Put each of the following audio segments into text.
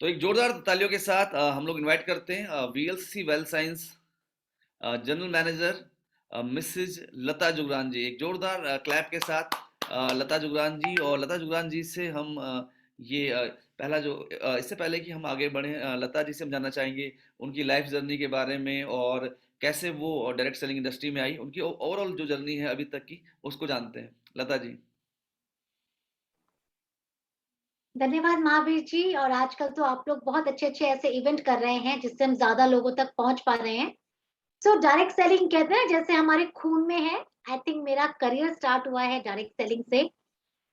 तो एक जोरदार तालियों के साथ हम लोग इनवाइट करते हैं VLCC wealth science general manager Mrs Lata Jugran ji. एक जोरदार क्लैप के साथ लता जुगरान जी। और लता जुगरान जी से हम ये पहला जो इससे पहले कि हम आगे बढ़े, लता जी से हम जानना चाहेंगे उनकी लाइफ जर्नी के बारे में और कैसे वो डायरेक्ट सेलिंग इंडस्ट्री में आई, उनकी ओवरऑल जो जर्नी है अभी तक की उसको जानते हैं। लता जी। धन्यवाद महावीर जी। और आजकल तो आप लोग बहुत अच्छे अच्छे ऐसे इवेंट कर रहे हैं जिससे हम ज्यादा लोगों तक पहुंच पा रहे हैं। सो डायरेक्ट सेलिंग कहते हैं जैसे हमारे खून में है। आई थिंक मेरा करियर स्टार्ट हुआ है डायरेक्ट सेलिंग से।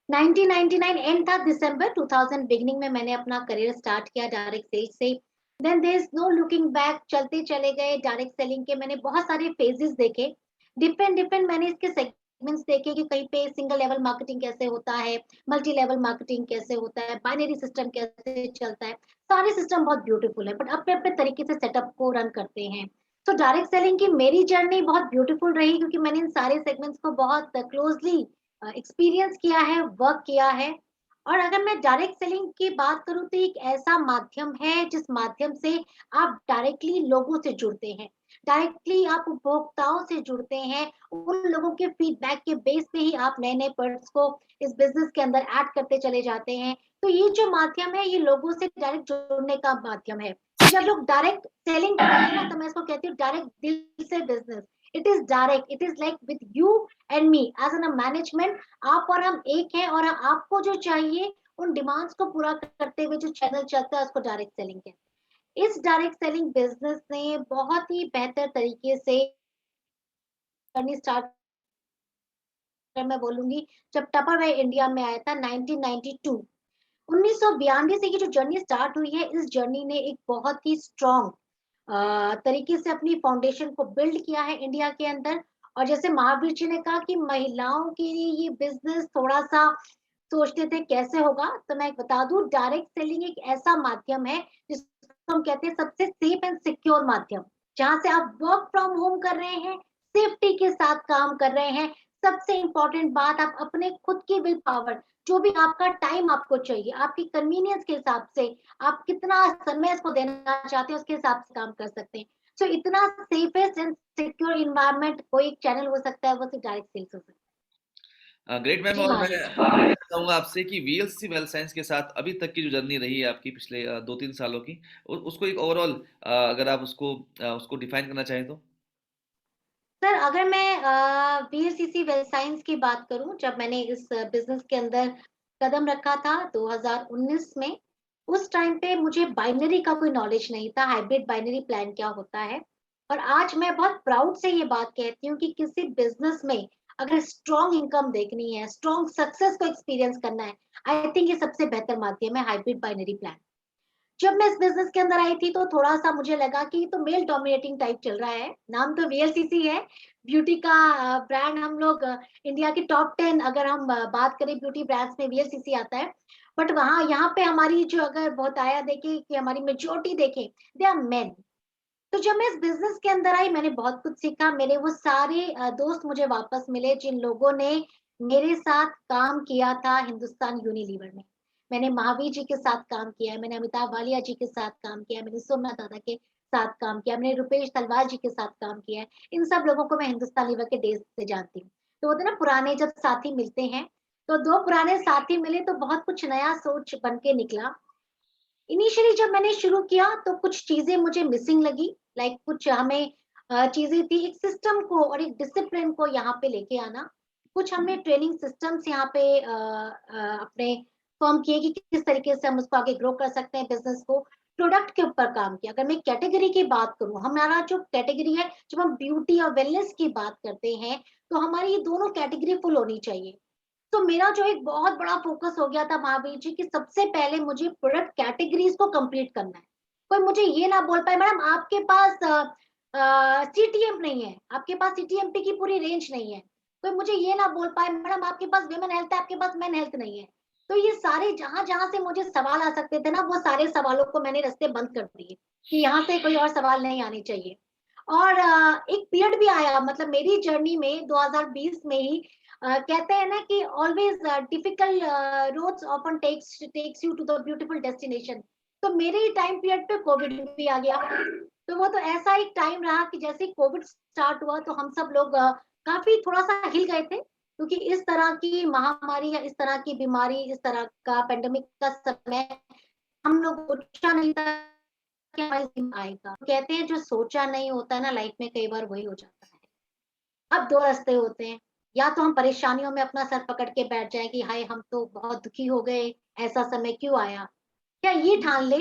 1999 एंड था, दिसंबर 2000 बिगनिंग में मैंने अपना करियर स्टार्ट किया डायरेक्ट सेल्स से। Then there is no looking back, चलते चले गए। डायरेक्ट सेलिंग के मैंने बहुत सारे फेजेस देखे, डिफरेंट डिफरेंट मैंने इसके सेगमेंट्स देखे कि कहीं पे सिंगल लेवल मार्केटिंग कैसे होता है, मल्टी लेवल मार्केटिंग कैसे होता है, बाइनरी सिस्टम कैसे चलता है। सारे सिस्टम बहुत ब्यूटीफुल है बट अपने अपने तरीके से सेटअप को रन करते हैं। तो डायरेक्ट सेलिंग की मेरी जर्नी बहुत ब्यूटीफुल रही क्योंकि मैंने इन सारे सेगमेंट्स को बहुत क्लोजली एक्सपीरियंस किया है, वर्क किया है। और अगर मैं डायरेक्ट सेलिंग की बात करूं तो एक ऐसा माध्यम है जिस माध्यम से आप डायरेक्टली लोगों से जुड़ते हैं, डायरेक्टली आप उपभोक्ताओं से जुड़ते हैं। उन लोगों के फीडबैक के बेस पे ही आप नए नए प्रोडक्ट्स को इस बिजनेस के अंदर ऐड करते चले जाते हैं। तो ये जो माध्यम है ये लोगों से डायरेक्ट जुड़ने का माध्यम है। तो जब लोग डायरेक्ट सेलिंग करते हैं ना तो मैं इसको कहती हूँ डायरेक्ट दिल से business. It is direct, it is like with you and me as an management. आप और हम एक हैं और आपको जो चाहिए उन डिमांड्स को पूरा करते हुए जो चैनल चलता है उसको डायरेक्ट सेलिंग कहते हैं। इस डायरेक्ट सेलिंग बिजनेस ने बहुत ही बेहतर तरीके से जर्नी स्टार्ट, मैं बोलूंगी जब टपरवेयर इंडिया में आया था 1992, 1992 से ये जो जर्नी स्टार्ट हुई है, इस जर्नी ने एक बहुत ही स्ट्रॉन्ग तरीके से अपनी फाउंडेशन को बिल्ड किया है इंडिया के अंदर। और जैसे महावीर जी ने कहा कि महिलाओं के लिए ये बिजनेस थोड़ा सा सोचते थे कैसे होगा, तो मैं बता दूं डायरेक्ट सेलिंग एक ऐसा माध्यम है जिसको हम कहते हैं सबसे सेफ एंड सिक्योर माध्यम, जहां से आप वर्क फ्रॉम होम कर रहे हैं, सेफ्टी के साथ काम कर रहे हैं। सबसे इंपॉर्टेंट बात, आप अपने खुद की विल पावर, जो भी आपका टाइम आपको चाहिए आपकी कन्वीनियंस के हिसाब से, आप कितना समय इसको देना चाहते हैं उसके हिसाब से काम कर सकते हैं। तो इतना सेफेस्ट एंड सिक्योर इन्वायरमेंट कोई एक चैनल हो सकता है, वो सिर्फ डायरेक्ट सेल्स हो सकता ग्रेट मैम। है। जी और मैं महावीर जी। जानना चाहूंगा आपसे कि वीएलसी वेल्थ साइंस के साथ अभी तक की जो जर्नी रही है आपकी पिछले 2-3 सालों की, उसको एक ओवरऑल अगर आप उसको डिफाइन करना चाहें तो। सर अगर मैं बीएससीसी वेल्थ साइंस की बात करूं, जब मैंने इस बिजनेस के अंदर कदम रखा था 2019 में, उस टाइम पे मुझे बाइनरी का कोई नॉलेज नहीं था, हाइब्रिड बाइनरी प्लान क्या होता है। और आज मैं बहुत प्राउड से ये बात कहती हूँ कि किसी बिजनेस में अगर स्ट्रॉन्ग इनकम देखनी है, स्ट्रॉन्ग सक्सेस को एक्सपीरियंस करना है, आई थिंक ये सबसे बेहतर माध्यम है हाइब्रिड बाइनरी प्लान। जब मैं इस बिजनेस के अंदर आई थी तो थोड़ा सा मुझे लगा कि ये तो मेल डोमिनेटिंग टाइप चल रहा है। नाम तो वीएलसीसी है, ब्यूटी का ब्रांड। हम लोग इंडिया की टॉप 10 अगर हम बात करें ब्यूटी ब्रांड्स में वीएलसीसी आता है। बट वहाँ यहाँ पे हमारी जो अगर बहुत आया देखे कि हमारी मेजोरिटी देखें, दे आर मेन। तो जब मैं इस बिजनेस के अंदर आई मैंने बहुत कुछ सीखा। मेरे वो सारे दोस्त मुझे वापस मिले जिन लोगों ने मेरे साथ काम किया था हिंदुस्तान यूनिलीवर में। मैंने महावीर जी के साथ काम किया है, मैंने अमिताभ वालिया जी के साथ काम किया है, मैंने सोमनाथ दादा के साथ काम किया, मैंने रुपेश तलवार जी के साथ काम किया है। इन सब लोगों को मैं हिंदुस्तान लीवर के डेज से जानती हूँ। तो होते ना पुराने जब साथी मिलते हैं, तो दो पुराने साथी मिले तो बहुत कुछ नया सोच बन के निकला। इनिशियली जब मैंने शुरू किया तो कुछ चीजें मुझे मिसिंग लगी, लाइक कुछ हमें चीजें थी, एक सिस्टम को और एक डिसिप्लिन को यहाँ पे लेके आना। कुछ हमने ट्रेनिंग सिस्टम्स यहाँ पे अपने फॉर्म किए कि किस तरीके से हम उसको आगे ग्रो कर सकते हैं बिजनेस को। प्रोडक्ट के ऊपर काम किया। अगर मैं कैटेगरी की बात करूं, हमारा जो कैटेगरी है, जब हम ब्यूटी और वेलनेस की बात करते हैं तो हमारी ये दोनों कैटेगरी फुल होनी चाहिए। तो मेरा जो एक बहुत बड़ा फोकस हो गया था महावीर जी कि सबसे पहले मुझे प्रोडक्ट कैटेगरीज को कंप्लीट करना है। कोई मुझे ये ना बोल पाए मैडम आपके पास सीटीएम नहीं है, आपके पास सीटीएमपी की पूरी रेंज नहीं है। कोई मुझे ये ना बोल पाए मैडम आपके पास विमेन हेल्थ है, आपके पास मेन हेल्थ नहीं है। तो ये सारे जहां जहां से मुझे सवाल आ सकते थे ना, वो सारे सवालों को मैंने रास्ते बंद कर दिए कि यहाँ से कोई और सवाल नहीं आने चाहिए। और एक पीरियड भी आया, मतलब मेरी जर्नी में 2020 में ही कहते हैं ना कि always difficult roads often takes you to the beautiful destination. तो मेरे ही टाइम पीरियड पे कोविड भी आ गया। तो वो तो ऐसा एक टाइम रहा कि जैसे कोविड स्टार्ट हुआ तो हम सब लोग काफी थोड़ा सा हिल गए थे, क्योंकि इस तरह की महामारी या इस तरह की बीमारी, इस तरह का पेंडेमिक का समय हम लोग सोचा नहीं था कि हमारे जिम्मे आएगा। कहते हैं जो सोचा नहीं होता है ना लाइफ में, कई बार वही हो जाता है। अब दो रास्ते होते हैं, या तो हम परेशानियों में अपना सर पकड़ के बैठ जाएं कि हाय हम तो बहुत दुखी हो गए, ऐसा समय क्यों आया, या ये ठान ले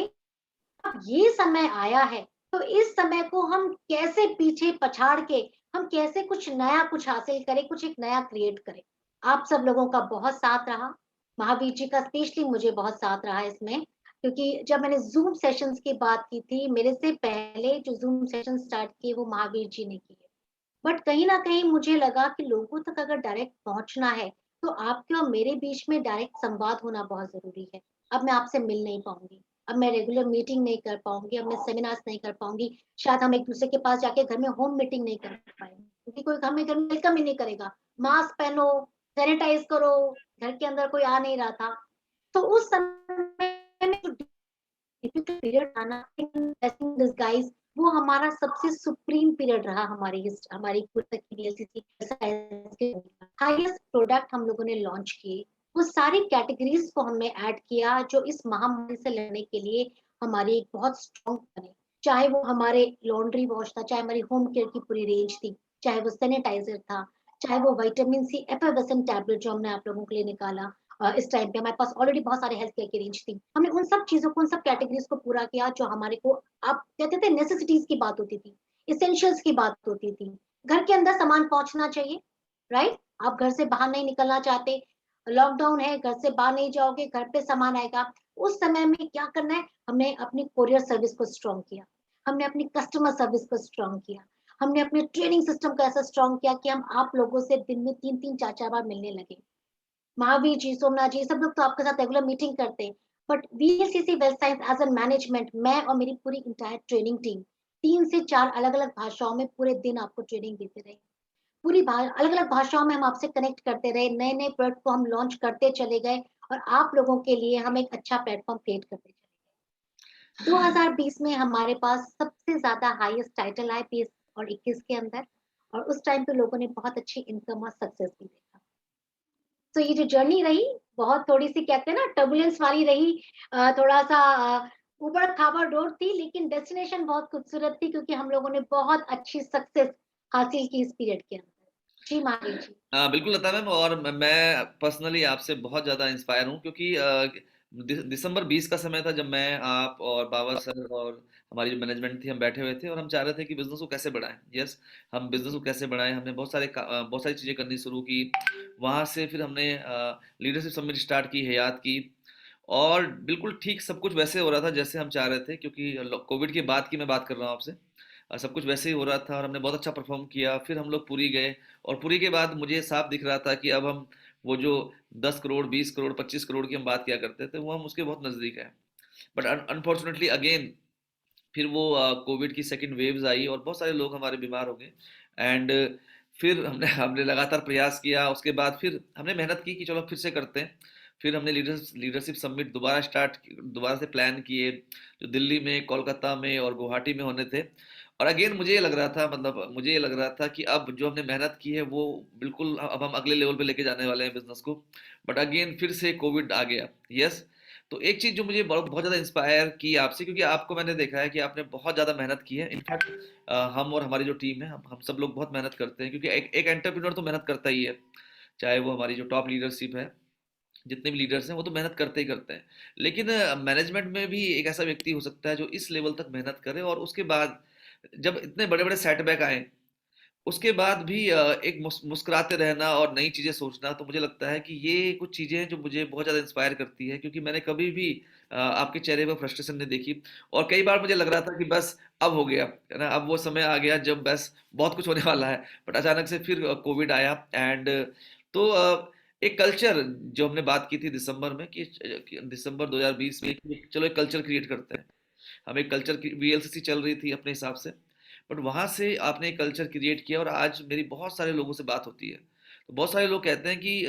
अब ये समय आया है तो इस समय को हम कैसे पीछे पछाड़ के हम कैसे कुछ नया कुछ हासिल करें, कुछ एक नया क्रिएट करें। आप सब लोगों का बहुत साथ रहा, महावीर जी का स्पेशली मुझे बहुत साथ रहा इसमें, क्योंकि जब मैंने जूम सेशंस की बात की थी, मेरे से पहले जो जूम सेशन स्टार्ट किए वो महावीर जी ने किए। बट कहीं ना कहीं मुझे लगा कि लोगों तक अगर डायरेक्ट पहुंचना है तो आपके और मेरे बीच में डायरेक्ट संवाद होना बहुत जरूरी है। अब मैं आपसे मिल नहीं पाऊंगी, अब मैं रेगुलर मीटिंग नहीं कर पाऊंगी, अब मैं सेमिनार्स नहीं कर पाऊंगी, शायद हम एक दूसरे के पास जाके घर में होम मीटिंग नहीं कर पाएंगे, क्योंकि कोई हमें घर में वेलकम ही नहीं करेगा। मास्क पहनो, सैनिटाइज करो, घर के अंदर कोई आ नहीं रहा था। तो उस समय में जो डिफिकल्ट पीरियड था ना, ब्लेसिंग डिसगाइज, वो हमारा सबसे सुप्रीम पीरियड रहा हमारी खुद तक की वीएलसीसी के हाईएस्ट प्रोडक्ट हम लोगों ने लॉन्च किए। वो सारी कैटेगरीज को हमने ऐड किया जो इस महामारी से लड़ने के लिए हमारी एक बहुत स्ट्रॉन्ग बने। चाहे वो हमारे लॉन्ड्री वॉश था, चाहे हमारी होम केयर की पूरी रेंज थी, चाहे वो सैनिटाइजर था, चाहे वो विटामिन सी एफर्वेसेंट टैबलेट जो हमने आप लोगों के लिए निकाला। इस टाइम पे हमारे पास ऑलरेडी बहुत सारे हेल्थ केयर की रेंज थी, हमने उन सब चीजों को, उन सब कैटेगरीज को पूरा किया जो हमारे को, आप कहते थे नेसेसिटीज की बात होती थी, इसेंशियल्स की बात होती थी। घर के अंदर सामान पहुंचना चाहिए, राइट? आप घर से बाहर नहीं निकलना चाहते, लॉकडाउन है, घर से बाहर नहीं जाओगे, घर पे सामान आएगा। उस समय में क्या करना है, हमने अपनी कोरियर सर्विस को स्ट्रॉन्ग किया, हमने अपनी कस्टमर सर्विस को स्ट्रॉन्ग किया, हमने अपने ट्रेनिंग सिस्टम को ऐसा स्ट्रॉन्ग किया कि हम आप लोगों से दिन में 3-3 4-4 बार मिलने लगे। महावीर जी, सोमनाथ जी, सब लोग तो आपके साथ रेगुलर मीटिंग करते हैं, but VLCC wealth science as an management, मैं और मेरी पूरी इंटायर ट्रेनिंग टीम 3 से 4 अलग अलग भाषाओं में पूरे दिन आपको ट्रेनिंग देते रहे। पूरी अलग अलग भाषाओं में हम आपसे कनेक्ट करते रहे, नए नए प्रोडक्ट को हम लॉन्च करते चले गए, और आप लोगों के लिए हम एक अच्छा प्लेटफॉर्म क्रिएट करते चले गए। 2020 में हमारे पास सबसे ज्यादा हाईएस्ट टाइटल आए 20 और 21 के अंदर, और उस टाइम पे लोगों ने बहुत अच्छी इनकम और सक्सेस भी देखा। तो ये जो जर्नी रही, बहुत थोड़ी-सी कहते हैं ना टर्बुलेंस वाली रही, थोड़ा-सा ऊबड़-खाबड़ रोड थी, लेकिन डेस्टिनेशन बहुत खूबसूरत थी, क्योंकि हम लोगों ने बहुत अच्छी सक्सेस हासिल की इस पीरियड के अंदर। जी, माही जी। बिल्कुल लता मैम, और मैं पर्सनली आपसे बहुत ज़्यादा इंस्पायर हूँ, क्योंकि दिसंबर 20 का समय था जब मैं, आप और बाबर सर और हमारी जो मैनेजमेंट थी, हम बैठे हुए थे और हम चाह रहे थे कि बिजनेस को कैसे बढ़ाएं। यस, हम बिजनेस को कैसे बढ़ाएं, हमने बहुत सारी चीज़ें करनी शुरू की। वहाँ से फिर हमने लीडरशिप समिट स्टार्ट की, हयात की, और बिल्कुल ठीक सब कुछ वैसे हो रहा था जैसे हम चाह रहे थे, क्योंकि कोविड के बाद की मैं बात कर रहा हूँ आपसे। सब कुछ वैसे ही हो रहा था और हमने बहुत अच्छा परफॉर्म किया। फिर हम लोग पुरी गए, और पुरी के बाद मुझे साफ दिख रहा था कि अब हम वो जो 10 करोड़, 20 करोड़, 25 करोड़ की हम बात किया करते थे, वो हम उसके बहुत नज़दीक हैं। बट अनफॉर्चुनेटली अगेन फिर वो कोविड की सेकंड वेव्स आई और बहुत सारे लोग हमारे बीमार हो गए। एंड फिर हमने हमने लगातार प्रयास किया, उसके बाद फिर हमने मेहनत की कि चलो फिर से करते हैं। फिर हमने लीडरशिप समिट दोबारा से प्लान किए, जो दिल्ली में, कोलकाता में और गुवाहाटी में होने थे। और अगेन मुझे ये लग रहा था, मतलब मुझे ये लग रहा था कि अब जो हमने मेहनत की है वो बिल्कुल, अब हम अगले लेवल पे लेके जाने वाले हैं बिजनेस को। बट अगेन फिर से कोविड आ गया। यस, तो एक चीज़ जो मुझे बहुत बहुत ज़्यादा इंस्पायर की आपसे, क्योंकि आपको मैंने देखा है कि आपने बहुत ज़्यादा मेहनत की है। इनफैक्ट हम और हमारी जो टीम है, हम सब लोग बहुत मेहनत करते हैं, क्योंकि एक एंटरप्रेन्योर तो मेहनत करता ही है। चाहे वो हमारी जो टॉप लीडरशिप है, जितने भी लीडर्स हैं, वो तो मेहनत करते ही करते हैं। लेकिन मैनेजमेंट में भी एक ऐसा व्यक्ति हो सकता है जो इस लेवल तक मेहनत करे, और उसके बाद जब इतने बड़े बड़े सेटबैक आए, उसके बाद भी एक मुस्कुराते रहना और नई चीज़ें सोचना, तो मुझे लगता है कि ये कुछ चीज़ें हैं जो मुझे बहुत ज़्यादा इंस्पायर करती है, क्योंकि मैंने कभी भी आपके चेहरे पर फ्रस्ट्रेशन नहीं देखी। और कई बार मुझे लग रहा था कि बस अब हो गया, है ना, अब वो समय आ गया जब बस बहुत कुछ होने वाला है। बट अचानक से फिर कोविड आया, एंड तो एक कल्चर जो हमने बात की थी दिसंबर में, कि दिसंबर 2020 में कि चलो एक कल्चर क्रिएट करते हैं। हम एक कल्चर की वीएलसीसी चल रही थी अपने हिसाब से, बट वहाँ से आपने एक कल्चर क्रिएट किया और आज मेरी बहुत सारे लोगों से बात होती है। तो बहुत सारे लोग कहते हैं कि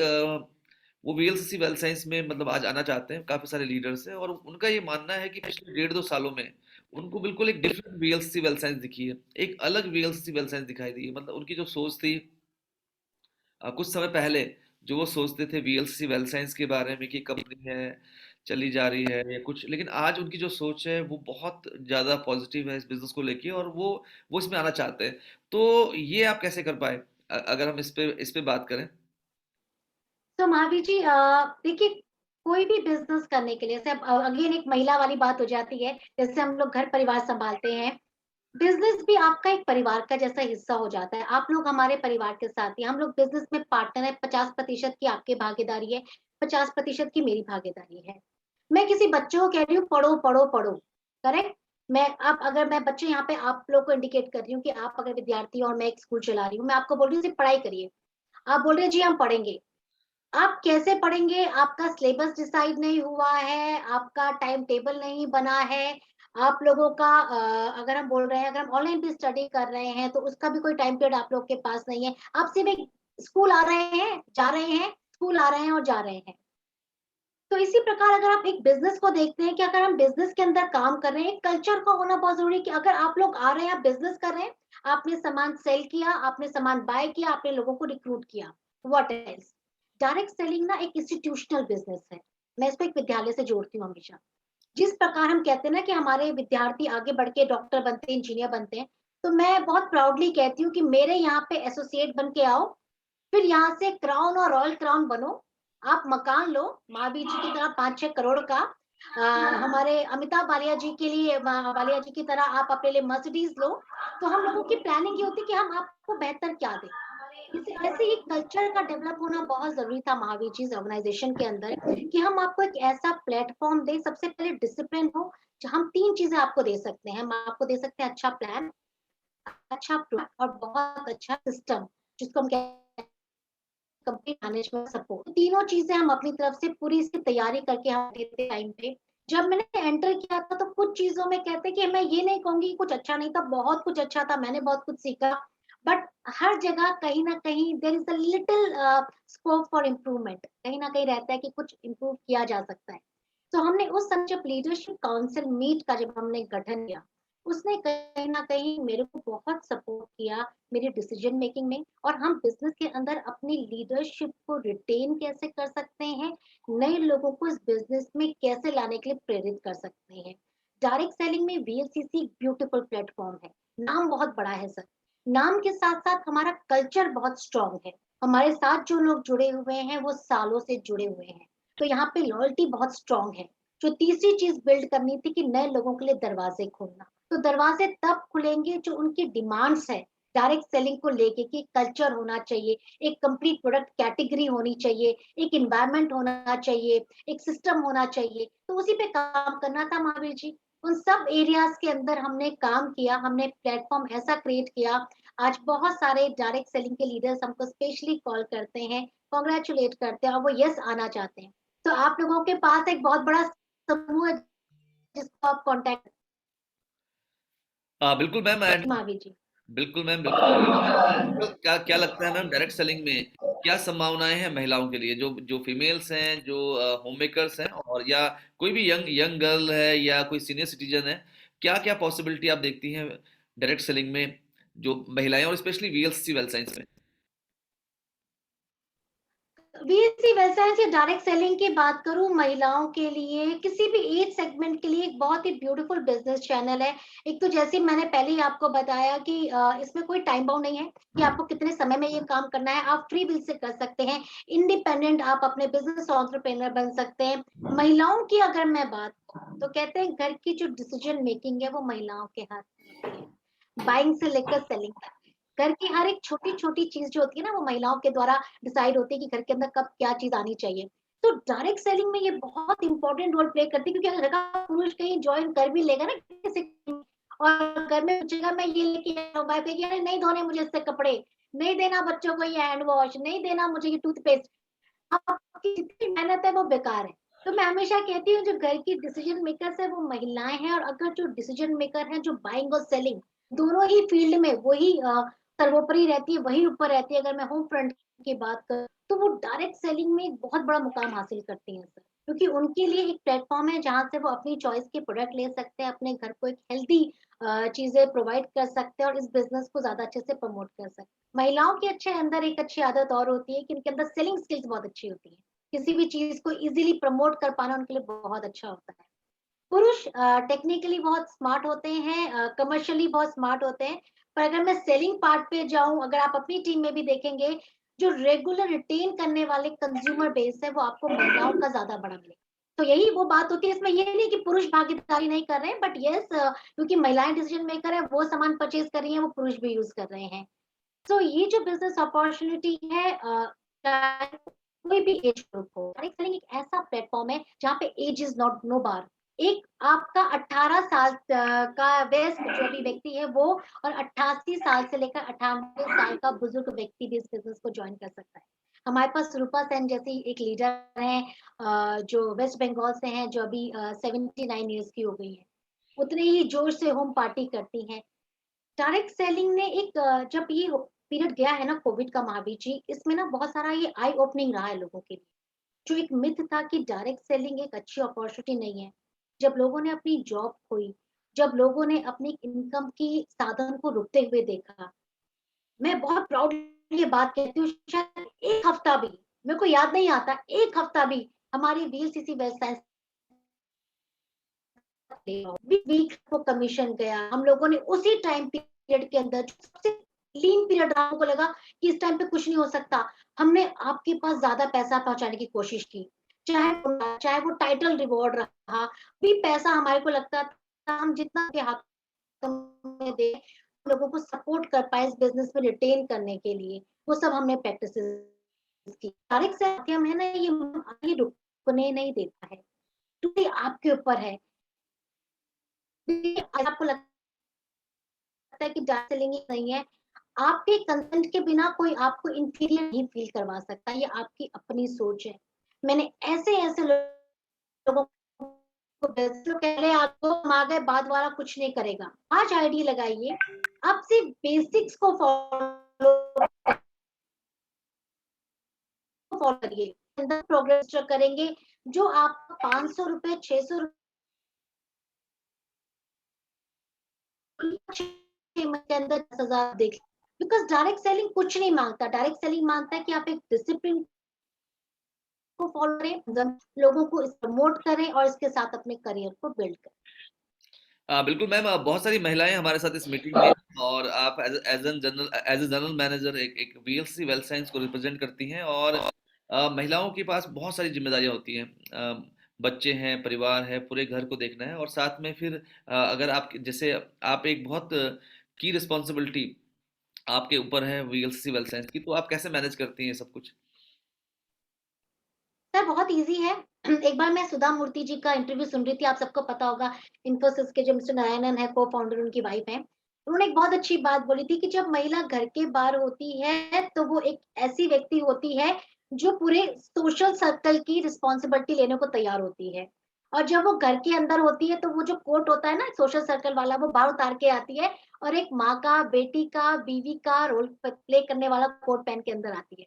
वो वीएलसीसी वेल साइंस में मतलब आज आना चाहते हैं, काफ़ी सारे लीडर्स हैं और उनका ये मानना है कि पिछले 1.5-2 सालों में उनको बिल्कुल एक डिफरेंट वीएलसीसी वेल साइंस दिखी है, एक अलग वीएलसीसी वेल साइंस दिखाई दी है। मतलब उनकी जो सोच थी कुछ समय पहले, जो वो सोचते थे वीएलसीसी वेल साइंस के बारे में कि कंपनी है, चली जा रही है या कुछ, लेकिन आज उनकी जो सोच है वो बहुत ज़्यादा पॉजिटिव है इस बिज़नेस को लेके और वो इसमें आना चाहते हैं। तो ये आप कैसे कर पाए? अगर हम इस पे बात करें? तो महावीर जी, देखिए, कोई भी बिजनेस करने के लिए, जैसे अगेन एक महिला वाली बात हो जाती है, जैसे हम लोग घर परिवार संभालते हैं, बिजनेस भी आपका एक परिवार का जैसा हिस्सा हो जाता है। आप लोग हमारे परिवार के साथ ही, हम लोग बिजनेस में पार्टनर है, 50% की आपकी भागीदारी है, 50% की मेरी भागीदारी है। मैं किसी बच्चे को कह रही हूँ पढ़ो पढ़ो पढ़ो, करेक्ट। मैं अब अगर मैं बच्चे यहाँ पे आप लोग को इंडिकेट कर रही हूँ कि आप अगर विद्यार्थी हो और मैं एक स्कूल चला रही हूँ, मैं आपको बोल रही हूँ सिर्फ पढ़ाई करिए, आप बोल रहे हैं जी हम पढ़ेंगे। आप कैसे पढ़ेंगे? आपका सिलेबस डिसाइड नहीं हुआ है, आपका टाइम टेबल नहीं बना है, आप लोगों का अगर हम बोल रहे हैं, अगर हम ऑनलाइन भी स्टडी कर रहे हैं, तो उसका भी कोई टाइम पीरियड आप लोग के पास नहीं है। आप सिर्फ एक स्कूल आ रहे हैं, जा रहे हैं, स्कूल आ रहे हैं और जा रहे हैं। तो इसी प्रकार अगर आप एक बिज़नेस को देखते हैं कि अगर हम बिज़नेस के अंदर काम कर रहे हैं, कल्चर का होना बहुत ज़रूरी है कि अगर आप लोग आ रहे हैं, आप बिज़नेस कर रहे हैं, आपने सामान सेल किया, आपने सामान बाय किया, आपने लोगों को रिक्रूट किया, व्हाट एल्स? डायरेक्ट सेलिंग ना एक इंस्टीट्यूशनल बिज़नेस है। मैं इसको एक विद्यालय से जोड़ती हूँ हमेशा। जिस प्रकार हम कहते हैं ना कि हमारे विद्यार्थी आगे बढ़ के डॉक्टर बनते हैं, इंजीनियर बनते हैं, तो मैं बहुत प्राउडली कहती हूँ कि मेरे यहाँ पे एसोसिएट बन के आओ, फिर यहाँ से क्राउन और रॉयल क्राउन बनो, आप मकान लो महावीर जी की तरह 5-6 करोड़ का, हमारे अमिताभ वालिया जी के लिए, वालिया जी की तरह आप अपने लिए मर्सिडीज लो। तो हम लोगों की प्लानिंग ये होती है कि हम आपको बेहतर क्या दें। ऐसे ही कल्चर का डेवलप होना बहुत जरूरी था महावीर जी ऑर्गेनाइजेशन के अंदर, कि हम आपको एक ऐसा प्लेटफॉर्म दें, सबसे पहले डिसिप्लिन हो। हम 3 चीजें आपको दे सकते हैं, हम आपको दे सकते हैं अच्छा प्लान, अच्छा प्रोडक्ट और बहुत अच्छा सिस्टम, जिसको हम कहते हैं कंप्लीट मैनेजमेंट सपोर्ट। तीनों चीजें हम अपनी तरफ से पूरी इसकी तैयारी करके हम देते टाइम पे। जब मैंने एंटर किया था तो कुछ चीजों में कहते कि मैं ये नहीं कहूंगी कि कुछ अच्छा नहीं था, बहुत कुछ अच्छा था, मैंने बहुत कुछ सीखा, बट हर जगह कहीं ना कहीं there is a little scope for improvement, कहीं ना कहीं रहता है कि कुछ इम्प्रूव किया जा सकता है। तो हमने उस समय जब लीडरशिप काउंसिल मीट का जब हमने गठन किया, उसने कहीं ना कहीं मेरे को बहुत सपोर्ट किया मेरी डिसीजन मेकिंग में, और हम बिजनेस के अंदर अपनी लीडरशिप को रिटेन कैसे कर सकते हैं, नए लोगों को इस बिजनेस में कैसे लाने के लिए प्रेरित कर सकते हैं। डायरेक्ट सेलिंग में वीएलसीसी ब्यूटीफुल प्लेटफॉर्म है। नाम बहुत बड़ा है सर, नाम के साथ साथ हमारा कल्चर बहुत स्ट्रांग है। हमारे साथ जो लोग जुड़े हुए हैं वो सालों से जुड़े हुए हैं, तो यहाँ पे लॉयल्टी बहुत स्ट्रांग है। जो तीसरी चीज बिल्ड करनी थी कि नए लोगों के लिए दरवाजे खोलना, तो दरवाजे तब खुलेंगे जो उनकी डिमांड्स है डायरेक्ट सेलिंग को लेके, कि कल्चर होना चाहिए, एक कंप्लीट प्रोडक्ट कैटेगरी होनी चाहिए, एक एनवायरनमेंट होना चाहिए, एक सिस्टम होना चाहिए, तो उसी पे काम करना था महावीर जी। उन सब एरियाज के अंदर हमने काम किया, हमने प्लेटफॉर्म ऐसा क्रिएट किया। आज बहुत सारे डायरेक्ट सेलिंग के लीडर्स हमको स्पेशली कॉल करते हैं, कॉन्ग्रेचुलेट करते हैं और वो यस आना चाहते हैं। तो आप लोगों के पास एक बहुत बड़ा समूह है जिसको आप कांटेक्ट। बिल्कुल मैम, एंड महावीर जी, बिल्कुल मैम, बिल्कुल। तो क्या क्या लगता है मैम, डायरेक्ट सेलिंग में क्या संभावनाएं हैं महिलाओं के लिए, जो जो फीमेल्स हैं, जो होम मेकर्स हैं, और या कोई भी यंग यंग गर्ल है या कोई सीनियर सिटीजन है, क्या क्या पॉसिबिलिटी आप देखती हैं डायरेक्ट सेलिंग में, जो महिलाएं और स्पेशली वीएलसी वेल साइंस में? बीएससी वैसा है कि डायरेक्ट सेलिंग की बात करूं, महिलाओं के लिए किसी भी एज सेगमेंट के लिए एक बहुत ही ब्यूटीफुल बिजनेस चैनल है। एक तो जैसे मैंने पहले ही आपको बताया कि इसमें कोई टाइम बाउंड नहीं है कि आपको कितने समय में ये काम करना है, आप फ्री विल से कर सकते हैं, इंडिपेंडेंट आप अपने बिजनेस एंटरप्रेन्योर बन सकते हैं। महिलाओं की अगर मैं बात करूं, तो कहते हैं घर की जो डिसीजन मेकिंग है वो महिलाओं के हाथ में होती है, बाइंग से लेकर सेलिंग तक। घर की हर एक छोटी छोटी चीज जो होती है ना, वो महिलाओं के द्वारा डिसाइड होती है कि घर के अंदर कब क्या चीज आनी चाहिए। तो डायरेक्ट सेलिंग में ये बहुत इंपॉर्टेंट रोल प्ले करती है, क्योंकि अगर घर का पुरुष कहीं ज्वाइन कर भी लेगा ना किसी, और घर में पूछेगा मैं ये लेके आया हूँ, वाइफ कहेगी अरे नहीं धोने मुझे इससे कपड़े, नहीं देना बच्चों को ये हैंड वॉश, नहीं देना मुझे ये टूथपेस्ट, आपकी जितनी मेहनत है वो बेकार है। तो मैं हमेशा कहती हूँ जो घर की डिसीजन मेकर्स है वो महिलाएं हैं, और अगर जो डिसीजन मेकर हैं जो बाइंग और सेलिंग, दोनों ही फील्ड में वही सर्वोपरि रहती है, वही ऊपर रहती है। अगर मैं होम फ्रंट की बात करूँ, तो वो डायरेक्ट सेलिंग में एक बहुत बड़ा मुकाम हासिल करती हैं सर। क्योंकि उनके लिए एक प्लेटफ़ॉर्म है जहाँ से वो अपनी चॉइस के प्रोडक्ट ले सकते हैं, अपने घर को एक हेल्दी चीज़ें प्रोवाइड कर सकते हैं और इस बिज़नेस को ज़्यादा अच्छे से प्रमोट कर सकते हैं। महिलाओं के अंदर एक अच्छी आदत और होती है कि उनके अंदर सेलिंग स्किल्स बहुत अच्छी होती है। किसी भी चीज़ को ईज़िली प्रमोट कर पाना उनके लिए बहुत अच्छा होता है। पुरुष टेक्निकली बहुत स्मार्ट होते हैं, कमर्शियली बहुत स्मार्ट होते हैं, पर अगर मैं सेलिंग पार्ट पे जाऊँ, अगर आप अपनी टीम में भी देखेंगे, जो रेगुलर रिटेन करने वाले कंज्यूमर बेस है, वो आपको महिलाओं का ज़्यादा बड़ा मिलेगा। तो यही वो बात होती है, इसमें ये नहीं कि पुरुष भागीदारी नहीं कर रहे हैं, बट येस क्योंकि महिलाएँ डिसीजन मेकर है, वो सामान परचेज़ कर रही हैं, वो पुरुष भी यूज़ कर रहे हैं। सो ये जो बिज़नेस अपॉर्च्युनिटी है चाहे कोई भी एज ग्रुप हो, डायरेक्ट सेलिंग एक ऐसा प्लेटफ़ॉर्म है जहाँ पे एज इज़ नॉट नो बार। एक आपका 18 साल का वयस्क जो भी व्यक्ति है वो और 88 साल से लेकर 98 साल का बुजुर्ग व्यक्ति भी इस बिज़नेस को जॉइन कर सकता है। हमारे पास रूपा सेन जैसी एक लीडर हैं जो वेस्ट बंगाल से हैं, जो अभी 79 इयर्स की हो गई हैं। उतने ही जोश से होम पार्टी करती हैं। डायरेक्ट सेलिंग ने एक जब ये पीरियड गया है ना कोविड का महावीर जी, इसमें ना बहुत सारा ये आई ओपनिंग रहा है लोगों के लिए। जो एक मिथ था कि डायरेक्ट सेलिंग एक अच्छी अपॉर्चुनिटी नहीं है। जब लोगों ने अपनी जॉब खोई, जब लोगों ने अपनी इनकम की साधन को रुकते हुए देखा, मैं बहुत प्राउडली ये बात कहती हूँ, शायद 1 हफ्ता भी, मेरे को याद नहीं आता, 1 हफ्ता भी हमारी वीएलसीसी वेबसाइट वीक को कमीशन गया। हम लोगों ने उसी टाइम पीरियड के अंदर जो सबसे लीन पीरियड रहा, हमको लगा कि इस टाइम पे कुछ नहीं हो सकता। हमने आपके पास ज़्यादा पैसा पहुँचाने की कोशिश की। चाहे वो टाइटल रिवॉर्ड रहा, भी पैसा हमारे को लगता था हम जितना के हाथों में दें, लोगों को सपोर्ट कर पाएँ इस बिज़नेस में रिटेन करने के लिए, वो सब हमने प्रैक्टिसेज़ की। डायरेक्ट से माध्यम है ना ये रुकने नहीं देता है। तो ये आपके ऊपर है। आपको लगता है कि डार्क सेलिंग ही नहीं है, आपके कंसेंट के बिना कोई आपको इंफीरियर नहीं फील करवा सकता, ये आपकी अपनी सोच है। मैंने ऐसे-ऐसे लोगों को जो कह रहे हैं आपको हम आ गए बाद वाला कुछ नहीं करेगा। आज आईडी लगाइए, आप सिर्फ बेसिक्स को फॉलो करिए। अंदर प्रोग्रेस जो करेंगे, जो आप ₹500 ₹600 6 महीने के अंदर 10,000 देख बिकॉज़ डायरेक्ट सेलिंग कुछ नहीं माँगता, डायरेक्ट सेलिंग माँगता है कि आप एक डिसिप्लिन को फॉलो करें, लोगों को इस प्रमोट करें और इसके साथ अपने करियर को बिल्ड करें। बिल्कुल मैम, बहुत सारी महिलाएं हमारे साथ इस मीटिंग में हैं और आप एज ए जनरल मैनेजर एक एक वीएलसी वेल्थ साइंस को रिप्रेजेंट करती हैं और महिलाओं के पास बहुत सारी जिम्मेदारियां होती हैं। बच्चे हैं, परिवार है, पूरे घर को देखना है और साथ में फिर अगर आप जैसे आप एक बहुत की रिस्पॉन्सिबिलिटी आपके ऊपर है वीएलसी वेल्थ साइंस की, तो आप कैसे मैनेज करती हैं सब कुछ? सर बहुत ईज़ी है। एक बार मैं सुधा मूर्ति जी का इंटरव्यू सुन रही थी, आप सबको पता होगा इन्फोसिस के जो मिस्टर नारायणन है, को-फाउंडर उनकी वाइफ हैं। उन्होंने एक बहुत अच्छी बात बोली थी कि जब महिला घर के बाहर होती है, तो वो एक ऐसी व्यक्ति होती है, जो पूरे सोशल सर्कल की रिस्पॉन्सिबिलिटी लेने को तैयार होती है। और जब वो घर के अंदर होती है, तो वो जो कोट होता है ना सोशल सर्कल वाला, वो बाहर उतार के आती है और एक माँ का, बेटी का, बीवी का रोल प्ले करने वाला कोट पहन के अंदर आती है।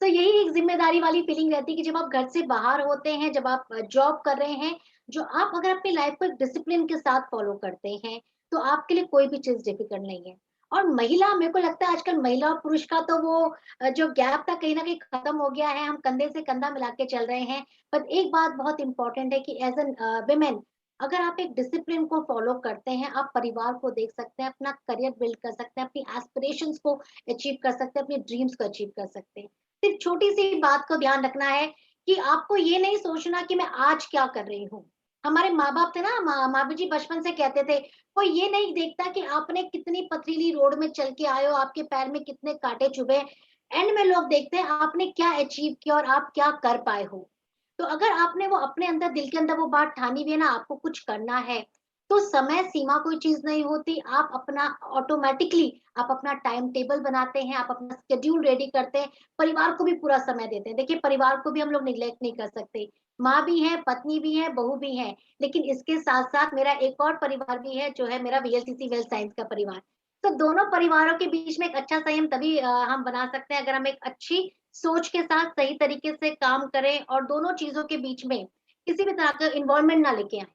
तो यही एक ज़िम्मेदारी वाली फीलिंग रहती है कि जब आप घर से बाहर होते हैं, जब आप जॉब कर रहे हैं, जो आप अगर अपनी लाइफ़ को एक डिसिप्लिन के साथ फ़ॉलो करते हैं, तो आपके लिए कोई भी चीज़ डिफ़िकल्ट नहीं है। और महिला मेरे को लगता है आजकल महिला और पुरुष का तो वो जो गैप था कहीं न कहीं खत्म हो गया है, हम कंधे से कंधा मिला के चल रहे हैं। पर एक बात बहुत इम्पोर्टेंट है कि एज़ एन वुमेन अगर आप एक डिसिप्लिन को फ़ॉलो करते हैं, आप परिवार को देख सकते हैं, अपना करियर बिल्ड कर सकते हैं, अपनी एस्पिरेशंस को अचीव कर सकते हैं, अपने ड्रीम्स को अचीव कर सकते हैं। सिर्फ छोटी-सी बात को ध्यान रखना है कि आपको ये नहीं सोचना कि मैं आज क्या कर रही हूँ। हमारे माँ-बाप थे ना, माँ-बाप जी बचपन से कहते थे, कोई ये नहीं देखता कि आपने कितनी पथरीली रोड में चल के आए हो, आपके पैर में कितने कांटे चुभे। एंड में लोग देखते हैं आपने क्या अचीव किया और आप क्या कर पाए हो। तो अगर आपने वो अपने अंदर दिल के अंदर वो बात ठानी हुई है ना आपको कुछ करना है, तो समय सीमा कोई चीज नहीं होती, आप अपना ऑटोमेटिकली आप अपना टाइम टेबल बनाते हैं, आप अपना शेड्यूल रेडी करते हैं, परिवार को भी पूरा समय देते हैं। देखिए परिवार को भी हम लोग निग्लेक्ट नहीं कर सकते, माँ भी है, पत्नी भी है, बहू भी है, लेकिन इसके साथ साथ मेरा एक और परिवार भी है जो है मेरा वीएलसीसी वेल्थ साइंस का परिवार। तो दोनों परिवारों के बीच में एक अच्छा संयम तभी हम बना सकते हैं अगर हम एक अच्छी सोच के साथ सही तरीके से काम करें और दोनों चीजों के बीच में किसी भी तरह का इन्वॉल्वमेंट ना लेके आए।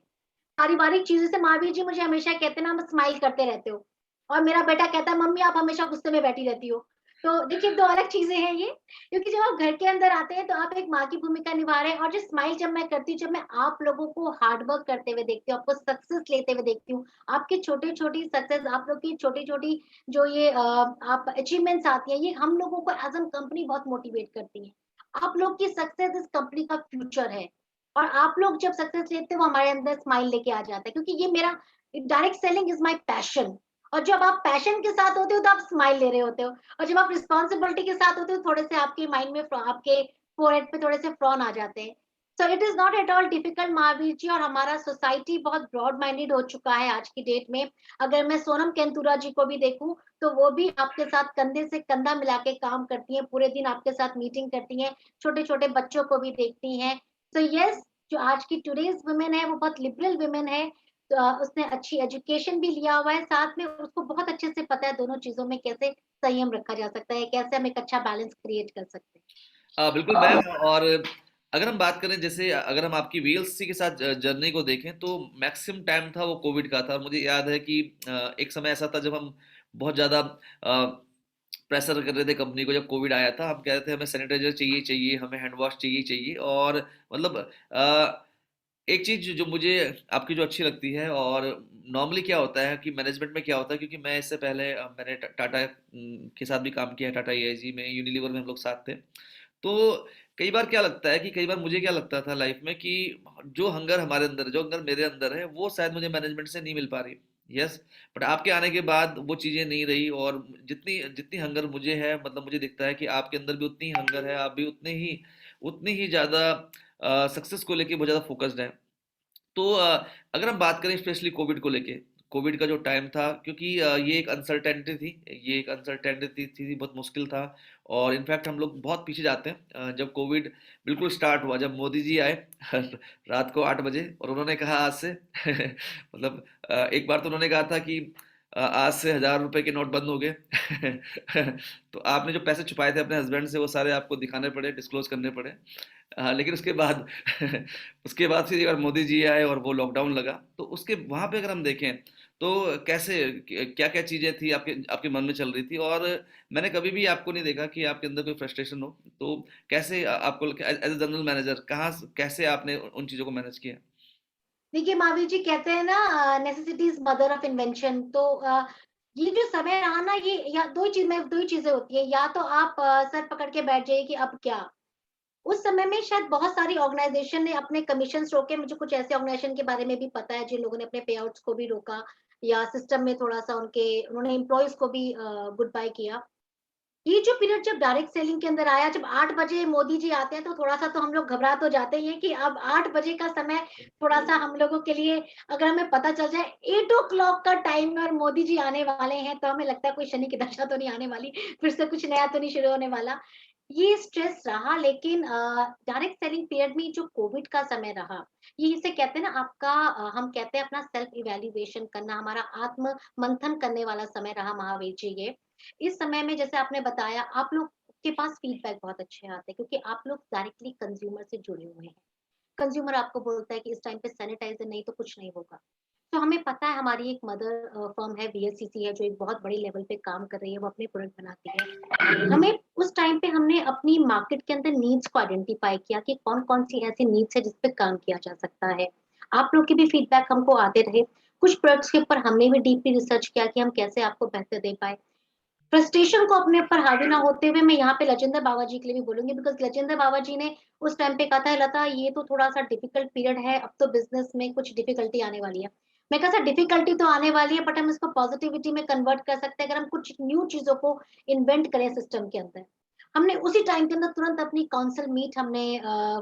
पारिवारिक चीज़ों से माँ भी जी मुझे हमेशा कहते हैं ना, आप स्माइल करते रहते हो, और मेरा बेटा कहता है मम्मी आप हमेशा गुस्से में बैठी रहती हो। तो देखिए 2 अलग चीज़ें हैं ये, क्योंकि जब आप घर के अंदर आते हैं तो आप एक माँ की भूमिका निभा रहे हैं, और जो स्माइल जब मैं करती हूँ, जब मैं आप लोगों को हार्ड वर्क करते हुए देखती हूँ, आपको सक्सेस लेते हुए देखती हूँ, आपकी छोटी-छोटी सक्सेस, आप लोग की छोटी-छोटी जो ये आप अचीवमेंट्स आती हैं, ये हम लोगों को एज़ एन कंपनी बहुत मोटिवेट करती हैं। आप लोग की सक्सेस इस कंपनी का फ्यूचर है। और आप लोग जब सक्सेस लेते हो, वो हमारे अंदर स्माइल लेके आ जाता है, क्योंकि ये मेरा direct selling is my passion. और जब आप पैशन के साथ होते हो तो आप स्माइल ले रहे होते हो, और जब आप रिस्पॉन्सिबिलिटी के साथ होते हो थोड़े से आपके माइंड में आपके फोरहेड पे थोड़े से फ्रॉन आ जाते हैं। So it is not at all difficult Mahavir ji, और हमारा सोसाइटी बहुत ब्रॉड माइंडेड हो चुका है आज की डेट में। अगर मैं सोनम केंतुरा जी को भी देखूं तो वो भी आपके साथ कंधे से कंधा मिला के काम करती हैं, पूरे दिन आपके साथ मीटिंग करती हैं, छोटे छोटे बच्चों को भी देखती हैं। तो यस, जो आज की टुडेज वुमेन है वो बहुत लिबरल वुमेन है। तो उसने अच्छी एजुकेशन भी लिया हुआ है, साथ में उसको बहुत अच्छे से पता है दोनों चीजों में कैसे संयम रखा जा सकता है, कैसे हम एक अच्छा बैलेंस क्रिएट कर सकते बिल्कुल मैम। और अगर हम बात करें, जैसे अगर हम आपकी वीएलसी के साथ जर्नी को देखें, तो मैक्सिमम टाइम था वो कोविड का था। और मुझे याद है कि एक समय ऐसा था जब हम बहुत ज़्यादा प्रेशर कर रहे थे कंपनी को। जब कोविड आया था हम कह रहे थे हमें सैनिटाइजर चाहिए चाहिए, हमें हैंड वॉश चाहिए चाहिए। और मतलब एक चीज़ जो मुझे आपकी जो अच्छी लगती है, और नॉर्मली क्या होता है कि मैनेजमेंट में क्या होता है, क्योंकि मैं इससे पहले मैंने टाटा के साथ भी काम किया है, टाटा एआईजी में, यूनिलीवर में हम लोग साथ थे। तो कई बार क्या लगता है कि कई बार मुझे क्या लगता था लाइफ में कि जो हंगर हमारे अंदर, जो हंगर मेरे अंदर है, वो शायद मुझे मैनेजमेंट से नहीं मिल पा रही। यस। बट आपके आने के बाद वो चीज़ें नहीं रही, और जितनी जितनी हंगर मुझे है, मतलब मुझे दिखता है कि आपके अंदर भी उतनी ही हंगर है, आप भी उतनी ही ज़्यादा सक्सेस को लेके बहुत ज़्यादा फोकस्ड है। तो अगर हम बात करें स्पेशली कोविड को लेके, कोविड का जो टाइम था, क्योंकि ये एक अनसर्टेनिटी थी, ये एक अनसर्टेनिटी थी, बहुत मुश्किल था। और इनफैक्ट हम लोग बहुत पीछे जाते हैं। जब कोविड बिल्कुल स्टार्ट हुआ, जब मोदी जी आए रात को 8 बजे, और उन्होंने कहा आज से मतलब एक बार तो उन्होंने कहा था कि आज से 1,000 रुपए के नोट बंद हो गए। तो आपने जो पैसे छुपाए थे अपने हस्बैंड से, वो सारे आपको दिखाने पड़े, डिस्क्लोज करने पड़े। लेकिन उसके बाद उसके बाद फिर एक बार मोदी जी आए और वो लॉकडाउन लगा। तो उसके वहां पे अगर हम देखें तो कैसे, क्या क्या चीजें थी आपके आपके मन में चल रही थी। और मैंने कभी भी आपको नहीं देखा कि आपके अंदर कोई फ्रस्ट्रेशन हो। तो कैसे आपको एज ए जनरल मैनेजर कहाँ कैसे आपने उन चीजों को मैनेज किया? देखिए महावीर जी कहते हैं ना, necessity is mother of invention. तो ये जो समय रहा ना, ये या दो ही चीजें होती है, या तो आप सर पकड़ के बैठ जाइए कि अब क्या। उस समय में शायद बहुत सारी ऑर्गेनाइजेशन ने अपने कमीशन रोके। मुझे कुछ ऐसे ऑर्गेनाइजेशन के बारे में भी पता है जिन लोगों ने अपने पे आउट्स को भी रोका, या सिस्टम में थोड़ा सा उन्होंने एम्प्लॉयज को भी गुड बाय किया। ये जो पीरियड जब डायरेक्ट सेलिंग के अंदर आया, जब 8 बजे मोदी जी आते हैं, तो थोड़ा-सा तो हम लोग घबरा तो जाते ही हैं कि अब 8 बजे का समय थोड़ा-सा हम लोगों के लिए, अगर हमें पता चल जाए 8 ओ क्लॉक का टाइम है और मोदी जी आने वाले हैं, तो हमें लगता है कोई शनि की दशा तो नहीं आने वाली, फिर से कुछ नया तो नहीं शुरू होने वाला। ये स्ट्रेस रहा, लेकिन डायरेक्ट सेलिंग पीरियड में जो कोविड का समय रहा, ये इसे कहते हैं ना आपका, हम कहते हैं अपना सेल्फ इवैल्यूएशन करना, हमारा आत्म मंथन करने वाला समय रहा महावीर जी ये। इस समय में जैसे आपने बताया, आप लोग के पास फीडबैक बहुत अच्छे आते हैं, क्योंकि आप लोग डायरेक्टली कंज्यूमर से जुड़े हुए हैं। कंज्यूमर आपको बोलता है कि इस टाइम पे सैनिटाइजर नहीं तो कुछ नहीं होगा। तो हमें पता है, हमारी एक मदर फर्म है, वीएलसीसी है, जो एक बहुत बड़ी लेवल पे काम कर रही है, वो अपने प्रोडक्ट बनाती है। हमें उस टाइम पे हमने अपनी मार्केट के अंदर नीड्स को आइडेंटिफाई किया कि कौन-कौन सी ऐसी नीड्स है जिस पे काम किया जा सकता है। आप लोग के भी फीडबैक हमको आते रहे। कुछ प्रोडक्ट्स के ऊपर हमने भी डीपली रिसर्च किया कि हम कैसे आपको बेहतर दे पाएँ। फ्रस्ट्रेशन को अपने ऊपर हावी ना होते हुए मैं यहाँ पे लजिंदर बाबा जी के लिए भी बोलूंगी, बिकॉज लजिंदर बाबा जी ने उस टाइम पे कहा था, लता ये तो थोड़ा सा डिफिकल्ट पीरियड है, अब तो बिजनेस में कुछ डिफिकल्टी आने वाली है। मैं कहा सर डिफिकल्टी तो आने वाली है, बट हम इसको पॉजिटिविटी में कन्वर्ट कर सकते हैं अगर हम कुछ न्यू चीजों को इन्वेंट करें सिस्टम के अंदर। हमने उसी टाइम के अंदर तुरंत अपनी काउंसिल मीट हमने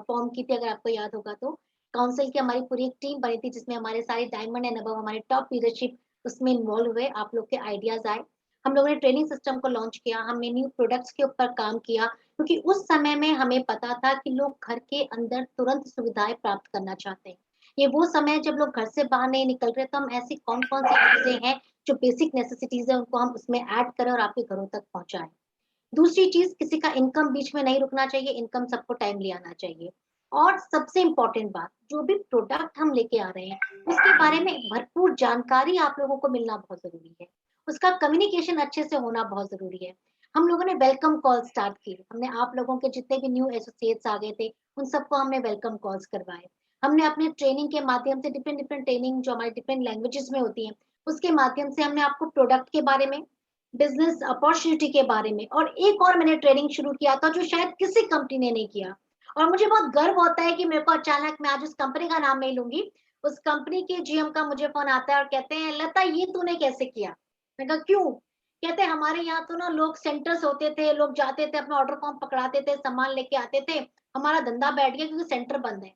फॉर्म की थी, अगर आपको याद होगा तो। काउंसिल की हमारी पूरी एक टीम बनी थी जिसमें हमारे सारे डायमंड एंड अबव हमारे टॉप लीडरशिप उसमें इन्वॉल्व हुए। आप लोग के आइडियाज आए, हम लोगों ने ट्रेनिंग सिस्टम को लॉन्च किया, हमने न्यू प्रोडक्ट्स के ऊपर काम किया, क्योंकि उस समय में हमें पता था कि लोग घर के अंदर तुरंत सुविधाएं प्राप्त करना चाहते हैं। ये वो समय है जब लोग घर से बाहर नहीं निकल रहे, तो हम ऐसी कौन कौन सी चीजें हैं जो बेसिक नेसेसिटीज है उनको हम उसमें ऐड करें और आपके घरों तक पहुंचाएं। दूसरी चीज, किसी का इनकम बीच में नहीं रुकना चाहिए, इनकम सबको टाइमली आना चाहिए। और सबसे इम्पोर्टेंट बात, जो भी प्रोडक्ट हम लेके आ रहे हैं उसके बारे में भरपूर जानकारी आप लोगों को मिलना बहुत जरूरी है, उसका कम्युनिकेशन अच्छे से होना बहुत जरूरी है। हम लोगों ने वेलकम कॉल स्टार्ट की, हमने आप लोगों के जितने भी न्यू एसोसिएट्स आ गए थे उन सबको हमने वेलकम कॉल्स करवाए। हमने अपने ट्रेनिंग के माध्यम से डिफरेंट डिफरेंट ट्रेनिंग जो हमारे डिफरेंट लैंग्वेजेस में होती है उसके माध्यम से हमने आपको प्रोडक्ट के बारे में, बिजनेस अपॉर्चुनिटी के बारे में, और एक और मैंने ट्रेनिंग शुरू किया था जो शायद किसी कंपनी ने नहीं किया। और मुझे बहुत गर्व होता है कि मेरे को अचानक, मैं आज उस कंपनी का नाम नहीं लूंगी, उस कंपनी के जीएम का मुझे फोन आता है और कहते हैं लता ये तूने कैसे किया। मैं कहा क्यों? कहते हैं हमारे यहाँ तो ना लोग सेंटर्स होते थे, लोग जाते थे अपना ऑर्डर फॉर्म पकड़ाते थे, सामान लेके आते थे, हमारा धंधा बैठ गया क्योंकि सेंटर बंद है।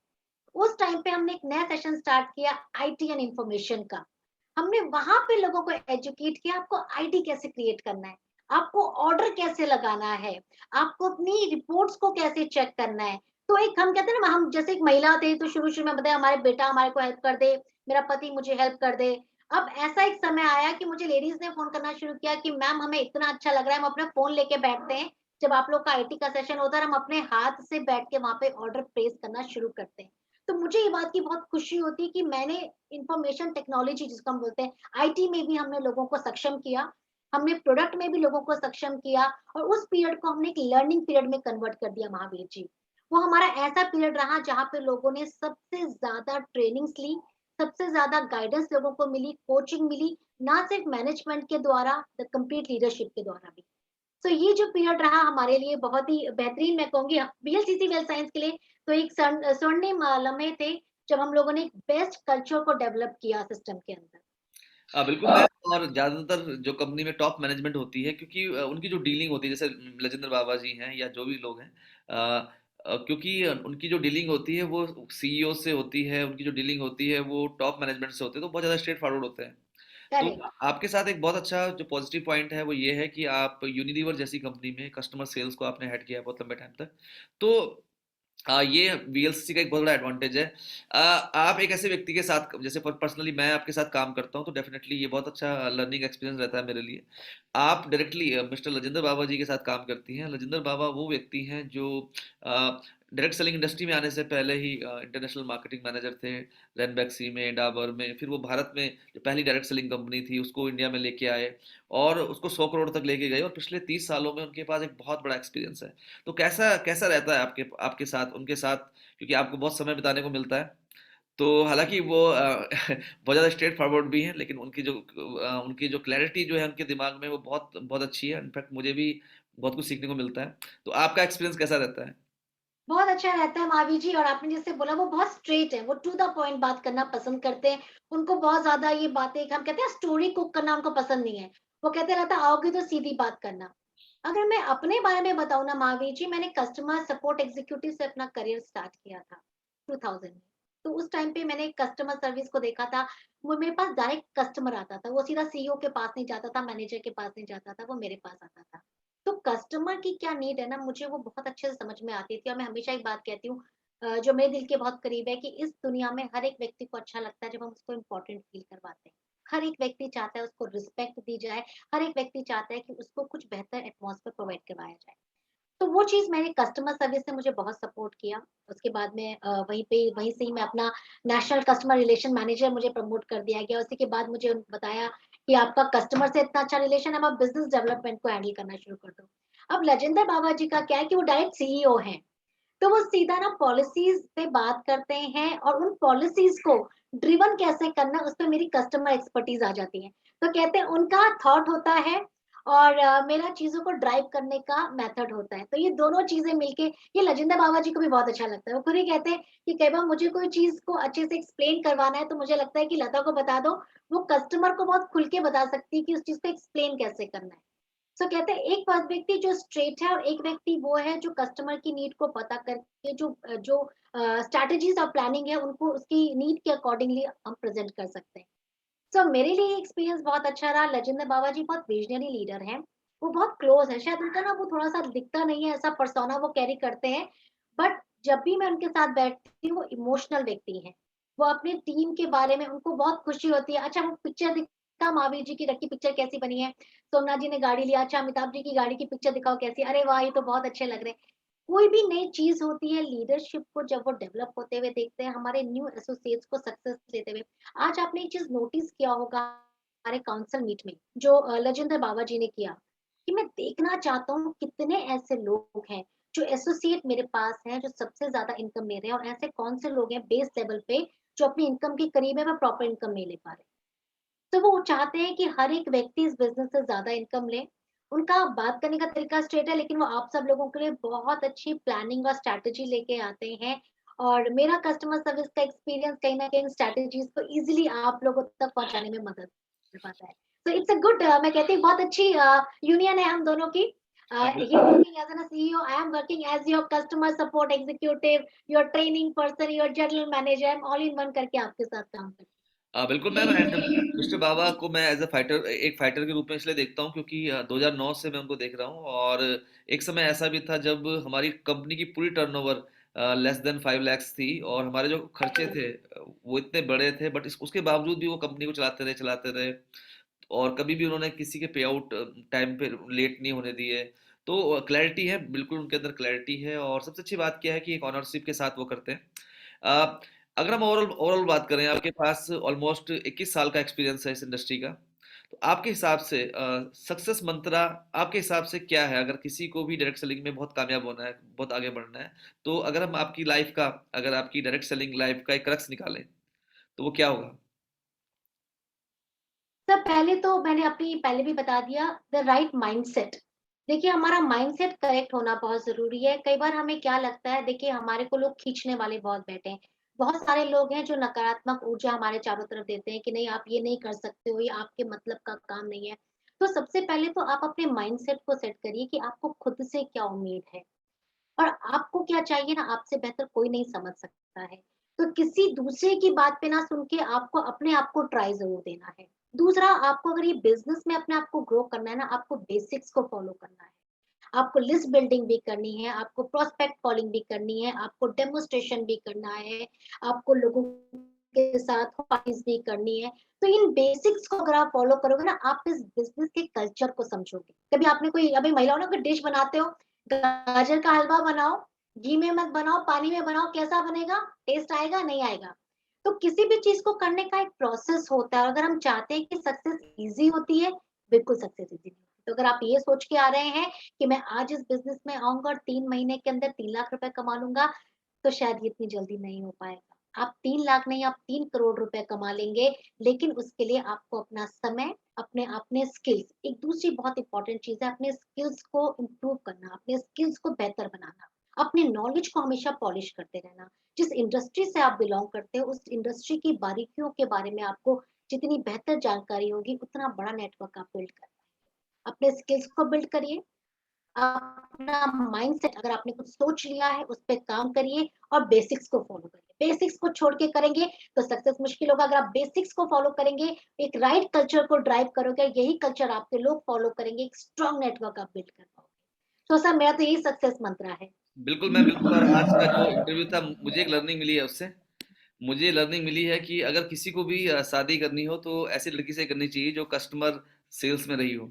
उस टाइम पे हमने एक नया सेशन स्टार्ट किया आईटी एंड इंफॉर्मेशन का। हमने वहां पे लोगों को एजुकेट किया, आपको आईडी कैसे क्रिएट करना है, आपको ऑर्डर कैसे लगाना है, आपको अपनी रिपोर्ट्स को कैसे चेक करना है। तो एक हम कहते हैं ना, हम जैसे एक महिला थे तो शुरू शुरू में बताया हमारे बेटा हमारे को हेल्प कर दे, मेरा पति मुझे हेल्प कर दे। अब ऐसा एक समय आया कि मुझे लेडीज ने फोन करना शुरू किया कि मैम हमें इतना अच्छा लग रहा है, हम अपना फोन लेके बैठते हैं जब आप लोग का आईटी का सेशन होता है, हम अपने हाथ से बैठ के वहां पे ऑर्डर प्लेस करना शुरू करते हैं। तो मुझे ये बात की बहुत खुशी होती है कि मैंने इंफॉर्मेशन टेक्नोलॉजी जिसको हम बोलते हैं, आईटी में भी हमने लोगों को सक्षम किया, हमने प्रोडक्ट में भी लोगों को सक्षम किया, और उस पीरियड को हमने एक लर्निंग पीरियड में कन्वर्ट कर दिया महावीर जी। वो हमारा ऐसा पीरियड रहा जहाँ पे लोगों ने सबसे ज्यादा ट्रेनिंग्स ली, सबसे ज्यादा गाइडेंस लोगों को मिली, कोचिंग मिली, ना सिर्फ मैनेजमेंट के द्वारा, द कंप्लीट लीडरशिप के द्वारा भी। तो ये जो पीरियड रहा हमारे लिए बहुत ही बेहतरीन, मैं कहूंगी बीएलसीसी वेल साइंस के लिए तो एक स्वर्णिम लम्हे थे जब हम लोगों ने एक बेस्ट कल्चर को डेवलप किया सिस्टम के अंदर। बिल्कुल मैम। और ज़्यादातर जो कंपनी में टॉप मैनेजमेंट होती है, क्योंकि उनकी जो डीलिंग होती है, जैसे राजेंद्र बाबा जी हैं या जो भी लोग हैं, क्योंकि उनकी जो डीलिंग होती है वो सीईओ से होती है, उनकी जो डीलिंग होती है वो टॉप मैनेजमेंट से होती है, तो बहुत ज़्यादा स्ट्रेट फॉरवर्ड होते हैं। तो करेक्ट। आपके साथ एक बहुत अच्छा जो पॉजिटिव पॉइंट है वो ये है कि आप यूनिलीवर जैसी कंपनी में कस्टमर सेल्स को आपने हेड किया है बहुत लंबे टाइम तक। तो ये वीएलसीसी का एक बहुत बड़ा एडवांटेज है। आप एक ऐसे व्यक्ति के साथ, जैसे पर्सनली मैं आपके साथ काम करता हूँ, तो डेफिनेटली ये बहुत अच्छा लर्निंग एक्सपीरियंस रहता है मेरे लिए। आप डायरेक्टली मिस्टर राजेंद्र बाबा जी के साथ काम करती हैं। राजेंद्र बाबा वो व्यक्ति हैं जो डायरेक्ट सेलिंग इंडस्ट्री में आने से पहले ही इंटरनेशनल मार्केटिंग मैनेजर थे, रैनबैक्सी में, डाबर में। फिर वो भारत में जो पहली डायरेक्ट सेलिंग कंपनी थी उसको इंडिया में लेके आए और उसको 100 करोड़ तक लेके गए, और पिछले 30 सालों में उनके पास एक बहुत बड़ा एक्सपीरियंस है। तो कैसा कैसा रहता है आपके आपके साथ, उनके साथ, क्योंकि आपको बहुत समय बिताने को मिलता है। तो हालांकि वो बहुत ज़्यादा स्ट्रेट फॉरवर्ड भी हैं, लेकिन उनकी जो क्लैरिटी जो है उनके दिमाग में वो बहुत बहुत अच्छी है। इनफैक्ट मुझे भी बहुत कुछ सीखने को मिलता है। तो आपका एक्सपीरियंस कैसा रहता है? बहुत अच्छा रहता है महावीर जी, और आपने जैसे बोला वो बहुत स्ट्रेट है, वो टू द पॉइंट बात करना पसंद करते हैं। उनको बहुत ज्यादा ये बातें, हम कहते हैं स्टोरी कुक करना उनको पसंद नहीं है। वो कहते रहता आओगे तो सीधी बात करना। अगर मैं अपने बारे में बताऊं ना महावीर जी, मैंने कस्टमर सपोर्ट एग्जीक्यूटिव से अपना करियर स्टार्ट किया था 2000 में। तो उस टाइम पे मैंने कस्टमर सर्विस को देखा था। वो मेरे पास डायरेक्ट कस्टमर आता था, वो सीधा सीईओ के पास नहीं जाता था, मैनेजर के पास नहीं जाता था, वो मेरे पास आता था। तो कस्टमर की क्या नीड है ना, मुझे वो बहुत अच्छे से समझ में आती थी। और मैं हमेशा एक बात कहती हूँ, जो मेरे दिल के बहुत करीब है, कि इस दुनिया में हर एक व्यक्ति को अच्छा लगता है जब हम उसको इम्पोर्टेंट फील करवाते हैं। हर एक व्यक्ति चाहता है उसको रिस्पेक्ट दी जाए, हर एक व्यक्ति चाहता है कि उसको कुछ बेहतर एटमॉस्फेयर प्रोवाइड करवाया जाए। तो वो चीज़ मैंने कस्टमर सर्विस ने मुझे बहुत सपोर्ट किया। उसके बाद में वहीं से ही मैं अपना नेशनल कस्टमर रिलेशन मैनेजर मुझे प्रमोट कर दिया गया। उसी के बाद मुझे बताया कि आपका कस्टमर से इतना अच्छा रिलेशन है, अब आप बिज़नेस डेवलपमेंट को हैंडल करना शुरू कर दो। अब राजेंद्र बाबा जी का क्या है कि वो डायरेक्ट सीईओ हैं। तो वो सीधा ना पॉलिसीज पे बात करते हैं, और उन पॉलिसीज को ड्रिवन कैसे करना उस पे मेरी कस्टमर एक्सपर्टीज आ जाती है। तो कहते हैं उनका थॉट होता है और मेरा चीजों को ड्राइव करने का मेथड होता है। तो ये दोनों चीजें मिलके, ये लजिंदर बाबा जी को भी बहुत अच्छा लगता है। वो खुद ही कहते हैं कि कई बार मुझे कोई चीज को अच्छे से एक्सप्लेन करवाना है तो मुझे लगता है कि लता को बता दो, वो कस्टमर को बहुत खुल के बता सकती है कि उस चीज को एक्सप्लेन कैसे करना है। सो कहते हैं एक व्यक्ति जो स्ट्रेट है और एक व्यक्ति वो है जो कस्टमर की नीड को पता करके जो स्ट्रैटेजीज और प्लानिंग है उनको उसकी नीड के अकॉर्डिंगली हम प्रेजेंट कर सकते हैं। सो मेरे लिए एक्सपीरियंस बहुत अच्छा रहा। लेजेंडर बाबा जी बहुत विजनरी लीडर हैं। वो बहुत क्लोज है, शायद उनका ना वो थोड़ा सा दिखता नहीं है, ऐसा पर्सोना वो कैरी करते हैं, बट जब भी मैं उनके साथ बैठती हूँ वो इमोशनल व्यक्ति हैं। वो अपनी टीम के बारे में उनको बहुत खुशी होती है। अच्छा वो पिक्चर दिखा महावीर जी की रखी पिक्चर कैसी बनी है, सोमनाथ जी ने गाड़ी लिया, अच्छा अमिताभ जी की गाड़ी की पिक्चर दिखाओ कैसी है? अरे वाह ये तो बहुत अच्छे लग रहे हैं। कोई भी नई चीज होती है लीडरशिप को जब वो डेवलप होते हुए देखते हैं, हमारे न्यू एसोसिएट्स को सक्सेस लेते हुए। आज आपने एक चीज नोटिस किया होगा हमारे काउंसिल मीट में जो लेजेंडर बाबा जी ने किया, कि मैं देखना चाहता हूँ कितने ऐसे लोग हैं जो एसोसिएट मेरे पास हैं जो सबसे ज्यादा इनकम ले रहे हैं, और ऐसे कौन से लोग हैं बेस लेवल पे जो अपनी इनकम के करीब है पर प्रॉपर इनकम नहीं ले पा रहे। तो वो चाहते हैं कि हर एक व्यक्ति इस बिज़नेस से ज़्यादा इनकम ले। उनका बात करने का तरीका स्ट्रेट है, लेकिन वो आप सब लोगों के लिए बहुत अच्छी प्लानिंग और स्ट्रैटेजी लेके आते हैं। और मेरा कस्टमर सर्विस का एक्सपीरियंस कहीं न कहीं स्ट्रैटेजीज़ को ईज़िली आप लोगों तक पहुँचाने में मदद कर पाता है। तो इट्स अ गुड, मैं कहती हूँ बहुत अच्छी यूनियन है हम दोनों की। He is working as an CEO, I am working as your customer support executive, your training person, your general manager, I am all in one करके आपके साथ काम करती बिल्कुल मैम। एंड मिस्टर बाबा को मैं एज अ फाइटर, एक fighter के रूप में इसलिए देखता हूँ क्योंकि 2009 से मैं उनको देख रहा हूँ। और एक समय ऐसा भी था जब हमारी कंपनी की पूरी टर्नओवर लेस देन 5 lakhs थी, और हमारे जो खर्चे हूँ। थे वो इतने बड़े थे, बट उसके बावजूद भी वो कंपनी को चलाते रहे। और कभी भी उन्होंने किसी के पे आउट टाइम पे लेट नहीं होने दिए। तो क्लैरिटी है, बिल्कुल उनके अंदर क्लैरिटी है। और सबसे अच्छी बात क्या है कि एक ऑनरशिप के साथ वो करते हैं। अ, अगर हम ओवरऑल ओवरऑल बात करें, आपके पास ऑलमोस्ट 21 साल का एक्सपीरियंस है इस इंडस्ट्री का। तो आपके हिसाब से सक्सेस मंत्रा आपके हिसाब से क्या है? अगर किसी को भी डायरेक्ट सेलिंग में बहुत कामयाब होना है, बहुत आगे बढ़ना है, तो अगर हम आपकी लाइफ का, अगर आपकी डायरेक्ट सेलिंग लाइफ का एक क्रक्स निकालें, तो वो क्या होगा? सर पहले तो मैंने अपनी पहले भी बता दिया, द राइट माइंडसेट। देखिए हमारा माइंडसेट करेक्ट होना बहुत ज़रूरी है। कई बार हमें क्या लगता है, देखिए हमारे को लोग खींचने वाले बहुत बैठे हैं। बहुत सारे लोग हैं जो नकारात्मक ऊर्जा हमारे चारों तरफ देते हैं कि नहीं आप ये नहीं कर सकते हो, ये आपके मतलब का काम नहीं है। तो सबसे पहले तो आप अपने माइंडसेट को सेट करिए कि आपको खुद से क्या उम्मीद है। और आपको क्या चाहिए ना, आपसे बेहतर कोई नहीं समझ सकता है। तो किसी दूसरे की बात पे ना सुन के आपको अपने आप को ट्राई ज़रूर देना है। दूसरा, आपको अगर ये बिज़नेस में अपने आप को ग्रो करना है ना, आपको बेसिक्स को फ़ॉलो करना है। आपको लिस्ट बिल्डिंग भी करनी है, आपको प्रोस्पेक्ट कॉलिंग भी करनी है, आपको डेमोन्स्ट्रेशन भी करना है, आपको लोगों के साथ पार्टीज़ भी करनी है। तो इन बेसिक्स को अगर आप फ़ॉलो करोगे ना, आप इस बिज़नेस के कल्चर को समझोगे। कभी आपने कोई अभी महिलाओं ना कोई डिश बनाते हो, गाजर का हलवा बनाओ, घी में मत बनाओ, पानी में बनाओ, कैसा बनेगा? टेस्ट आएगा? नहीं आएगा। तो किसी भी चीज़ को करने का एक प्रोसेस होता है, और अगर हम चाहते हैं कि सक्सेस ईज़ी होती है, बिल्कुल सक्सेस ईज़ी नहीं होती। तो अगर आप ये सोच के आ रहे हैं कि मैं आज इस बिज़नेस में आऊँगा और 3 महीने के अंदर 3 लाख रुपए कमा लूँगा, तो शायद ये इतनी जल्दी नहीं हो पाएगा। आप 3 लाख नहीं, आप 3 करोड़ रुपए कमा लेंगे, लेकिन उसके लिए आपको अपना समय, अपने अपने स्किल्स, एक दूसरी बहुत इम्पोर्टेंट चीज़ है अपने स्किल्स को इम्प्रूव करना, अपने स्किल्स को बेहतर बनाना, अपने नॉलेज को हमेशा पॉलिश करते रहना। जिस इंडस्ट्री से आप बिलॉन्ग करते हो, उस इंडस्ट्री की बारीकियों के बारे में आपको जितनी बेहतर जानकारी होगी, उतना बड़ा नेटवर्क आप बिल्ड कर पाएँगे। अपने स्किल्स को बिल्ड करिए, अपना माइंडसेट, अगर आपने कुछ सोच लिया है, उस पे काम करिए और बेसिक्स को फ़ॉलो करिए। बेसिक्स को छोड़ के करेंगे, तो सक्सेस मुश्किल होगा। अगर आप बेसिक्स को फ़ॉलो करेंगे, एक राइट कल्चर को ड्राइव करोगे, यही कल्चर आपके लोग फ़ॉलो करेंगे, एक स्ट्रॉन्ग नेटवर्क आप बिल्ड कर पाओगे। तो सर मेरा तो यही सक्सेस मंत्र है। बिल्कुल मैम, बिल्कुल। और आज का जो इंटरव्यू था, मुझे एक लर्निंग मिली है उससे। मुझे लर्निंग मिली है कि अगर किसी को भी शादी करनी हो तो ऐसी लड़की से करनी चाहिए जो कस्टमर सेल्स में रही हो।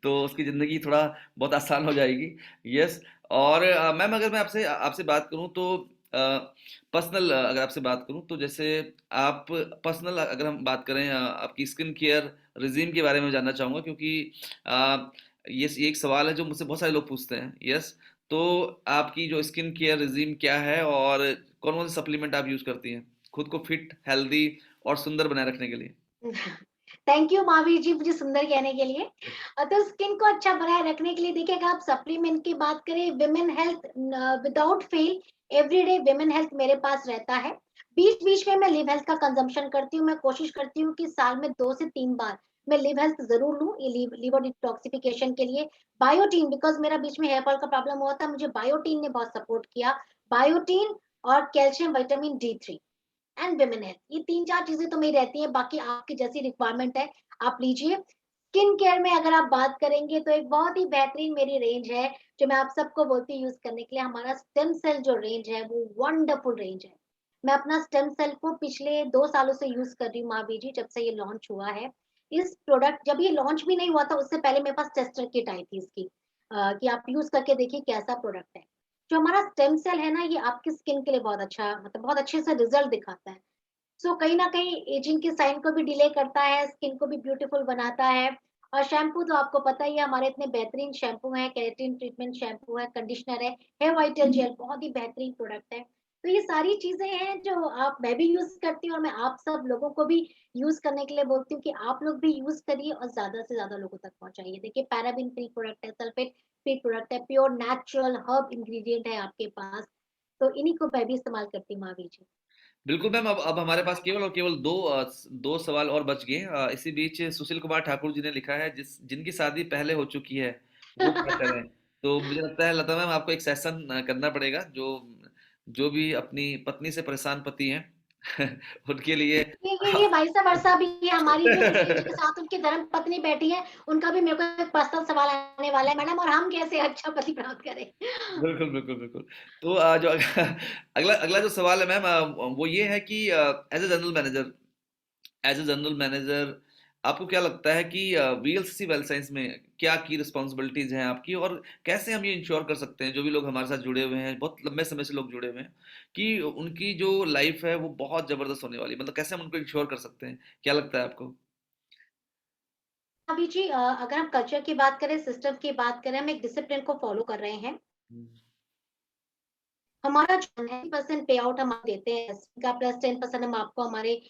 तो उसकी ज़िंदगी थोड़ा बहुत आसान हो जाएगी। यस। और मैम अगर मैं आपसे आपसे बात करूं तो पर्सनल, अगर आपसे बात करूं तो जैसे आप पर्सनल, अगर हम बात करें आपकी स्किन केयर रिजीम के बारे में जानना चाहूँगा, क्योंकि अ, ये एक सवाल है जो मुझसे बहुत सारे लोग पूछते हैं। यस। तो आपकी जो स्किन केयर रिजीम क्या है, और कौन-कौन से सप्लीमेंट आप यूज़ करती हैं, खुद को फिट, हेल्दी और सुंदर बनाए रखने के लिए? थैंक यू महावीर जी मुझे सुंदर कहने के लिए। तो स्किन को अच्छा बनाए रखने के लिए देखिए, अगर आप सप्लीमेंट की बात करें, women health without fail, everyday women health मेरे पास रहता है। बीच-बीच में मैं लिव हेल्थ का कंजम्पशन करती हूँ। मैं कोशिश करती हूँ कि साल में 2 से 3 बार मैं लिव हेल्थ ज़रूर लूँ, ये लिवर डिटॉक्सिफिकेशन के लिए। बायोटीन, बिकॉज़ मेरा बीच में हेयर फॉल का प्रॉब्लम हुआ था, मुझे बायोटीन ने बहुत सपोर्ट किया। बायोटीन और calcium vitamin D3 and women health, ये 3-4 चीज़ें तो मेरी रहती हैं, बाकी आपकी जैसी रिक्वायरमेंट है, आप लीजिए। स्किन केयर में अगर आप बात करेंगे तो एक बहुत ही बेहतरीन मेरी रेंज है, जो मैं आप सबको बोलती हूँ यूज़ करने के लिए। हमारा स्टेम सेल जो रेंज है, वो वंडरफुल रेंज है। मैं अपना स्टेम सेल को पिछले 2 सालों से यूज़ कर रही हूँ माँ बीजी, जब से ये लॉन्च हुआ है। इस प्रोडक्ट जब ये लॉन्च भी नहीं हुआ था, उससे पहले मेरे पास टेस्टर किट आई थी इसकी, कि आप यूज़ करके देखिए कैसा प्रोडक्ट है। जो हमारा स्टेम सेल है ना, ये आपकी स्किन के लिए बहुत अच्छा, मतलब बहुत अच्छे से रिज़ल्ट दिखाता है। सो कहीं न कहीं एजिंग के साइन को भी डिले करता है, स्किन को भी ब्यूटीफुल बनाता है। और शैम्पू तो आपको पता ही है, हमारे इतने बेहतरीन शैम्पू हैं, केराटिन ट्रीटमेंट शैम्पू है, कंडीशनर है, हेयर व्हाइटल जेल बहुत ही बेहतरीन प्रोडक्ट है। तो ये सारी चीज़ें हैं जो आप मैं भी यूज़ करती हूँ, और मैं आप सब लोगों को भी यूज़ करने के लिए बोलती हूँ कि आप लोग भी यूज़ करिए और ज़्यादा से ज़्यादा लोगों तक पहुँचाइए। देखिए पैराबेन फ्री प्रोडक्ट है, सल्फेट फ्री प्रोडक्ट है, प्योर नेचुरल हर्ब इंग्रीडिएंट है आपके पास। तो इन्हीं को मैं भी इस्तेमाल करती हूँ मावी जी। बिल्कुल मैम, अब हमारे पास केवल और केवल 2 सवाल और बच गए। इसी बीच सुशील कुमार ठाकुर जी ने लिखा है, जिनकी शादी पहले हो चुकी है, वो क्या करें? तो मुझे लगता है लता मैम आपको एक सेशन करना पड़ेगा, जो जो भी अपनी पत्नी से परेशान पति हैं उनके लिए ये वाइस वर्सा भी है, हमारी जो सुशील जी के साथ उनकी धर्मपत्नी बैठी है, उनका भी मेरे को एक पर्सनल सवाल आने वाला है, मैडम, और हम कैसे अच्छा पति प्राप्त करें? बिल्कुल, बिल्कुल, बिल्कुल। तो जो अगला अगला जो सवाल है मैम, वो ये है कि एज़ अ जनरल मैनेजर आपको क्या लगता है कि वीएलसीसी वेल साइंस में क्या की रिस्पॉन्सिबिलिटीज़ हैं आपकी, और कैसे हम ये इंश्योर कर सकते हैं, जो भी लोग हमारे साथ जुड़े हुए हैं, बहुत लंबे समय से लोग जुड़े हुए हैं, कि उनकी जो लाइफ़ है वो बहुत ज़बरदस्त होने वाली है? मतलब कैसे हम उनको इंश्योर कर सकते हैं? क्या लगता है आपको? अभी जी, अगर हम कल्चर की बात करें, सिस्टम की बात करें, हम एक डिसिप्लिन को फॉलो कर रहे हैं। हुँ, हमारा जो 90% पे आउट हम देते हैं, का प्लस 10% हम आपको हमारे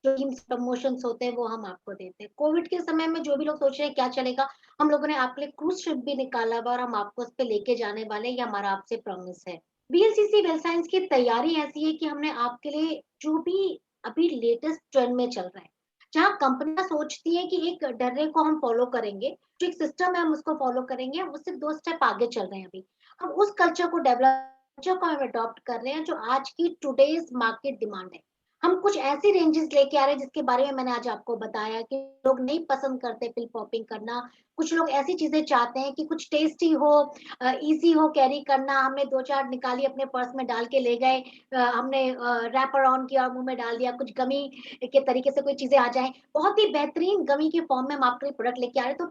जो टीम्स प्रमोशंस होते हैं वो हम आपको देते हैं। कोविड के समय में जो भी लोग सोच रहे हैं क्या चलेगा, हम लोगों ने आपके लिए क्रूज़ शिप भी निकाला हुआ, और हम आपको उस पे लेके जाने वाले हैं, ये हमारा आपसे प्रॉमिस है। बीएलसीसी वेल साइंस की तैयारी ऐसी है कि हमने आपके लिए जो भी अभी लेटेस्ट ट्रेंड में चल रहा है, जहाँ कंपनियाँ सोचती हैं कि एक डर्रे को हम फॉलो करेंगे, जो एक सिस्टम है हम उसको फॉलो करेंगे, हम उससे 2 स्टेप आगे चल रहे हैं अभी। हम उस कल्चर को अडॉप्ट कर रहे हैं जो आज की टुडेज़ मार्केट डिमांड है। हम कुछ ऐसी रेंजेस लेके आ रहे हैं जिसके बारे में मैंने आज आपको बताया कि लोग नहीं पसंद करते पिल पॉपिंग करना। कुछ लोग ऐसी चीज़ें चाहते हैं कि कुछ टेस्टी हो, ईज़ी हो कैरी करना। हमने 2-4 निकाली अपने पर्स में डाल के ले गए, हमने रैपर ऑन किया और मुँह में डाल दिया, कुछ गमी के तरीके से कोई चीज़ें आ जाएँ। बहुत ही बेहतरीन गमी के फॉर्म में हम आपके लिए प्रोडक्ट लेके आ रहे हैं। तो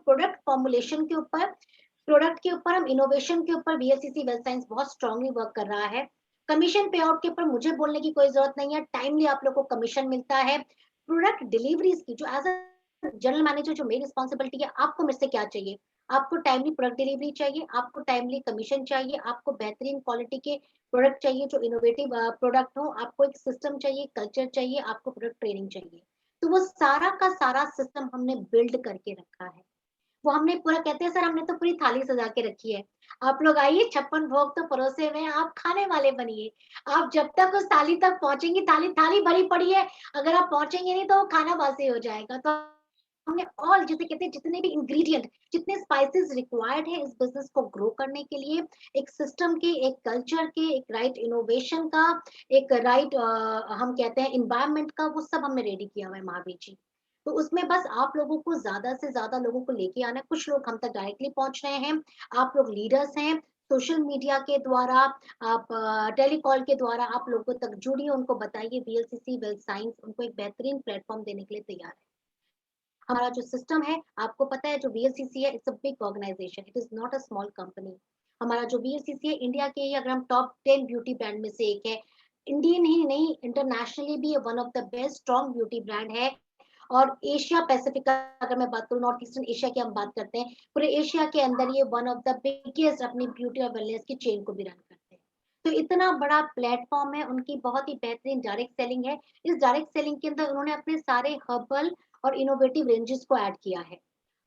प्रोडक्ट के ऊपर हम इनोवेशन के ऊपर बीएलसीसी वेल साइंस बहुत स्ट्रांगली वर्क कर रहा है। कमीशन पे आउट के ऊपर मुझे बोलने की कोई ज़रूरत नहीं है, टाइमली आप लोग को कमीशन मिलता है। प्रोडक्ट डिलीवरीज़ की जो एज़ अ जनरल मैनेजर जो मेरी रिस्पॉन्सिबिलिटी है, आपको मुझसे क्या चाहिए? आपको टाइमली प्रोडक्ट डिलीवरी चाहिए, आपको टाइमली कमीशन चाहिए, आपको बेहतरीन क्वालिटी के प्रोडक्ट चाहिए जो इनोवेटिव प्रोडक्ट हो, आपको एक सिस्टम चाहिए, कल्चर चाहिए, आपको प्रोडक्ट ट्रेनिंग चाहिए। तो वो सारा का सारा सिस्टम हमने बिल्ड करके रखा है। वो हमने पूरा, कहते हैं सर हमने तो पूरी थाली सजा के रखी है। आप लोग आइए, 56 भोग तो परोसे हुए हैं, आप खाने वाले बनिए। आप जब तक उस थाली तक पहुँचेंगी, थाली थाली भरी पड़ी है, अगर आप पहुँचेंगे नहीं तो वो खाना बासी हो जाएगा। तो हमने ऑल, जिसे कहते हैं, जितने भी इंग्रीडिएंट, जितने स्पाइसेस रिक्वायर्ड है इस बिज़नेस को ग्रो करने के लिए, एक सिस्टम के, एक कल्चर के, एक राइट इनोवेशन का, एक राइट हम कहते हैं एनवायरनमेंट का, वो सब हमने रेडी किया हुआ है महावीर जी। तो उसमें बस आप लोगों को ज़्यादा से ज़्यादा लोगों को लेके आना है। कुछ लोग हम तक डायरेक्टली पहुँच रहे हैं, आप लोग लीडर्स हैं, सोशल मीडिया के द्वारा, आप टेलीकॉल के द्वारा आप लोगों तक जुड़िए, उनको बताइए वीएलसीसी वेल साइंस उनको एक बेहतरीन प्लेटफ़ॉर्म देने के लिए तैयार है। हमारा जो सिस्टम है, आपको पता है, जो वीएलसीसी है, it's a big organisation, it is not a small company. हमारा जो वीएलसीसी है, इंडिया के ही अगर हम टॉप 10 ब्यूटी ब्रांड में से एक है। इंडियन ही नहीं, इंटरनेशनली भी one of the best strong beauty brand है। और एशिया पैसिफिक का अगर मैं बात करूँ, नॉर्थ ईस्टर्न एशिया की हम बात करते हैं, पूरे एशिया के अंदर ये वन ऑफ द बिगेस्ट अपनी ब्यूटी और वेलनेस की चेन को भी रन करते हैं। तो इतना बड़ा प्लेटफ़ॉर्म है, उनकी बहुत ही बेहतरीन डायरेक्ट सेलिंग है। इस डायरेक्ट सेलिंग के अंदर उन्होंने अपने सारे हर्बल और इनोवेटिव रेंजेस को ऐड किया है।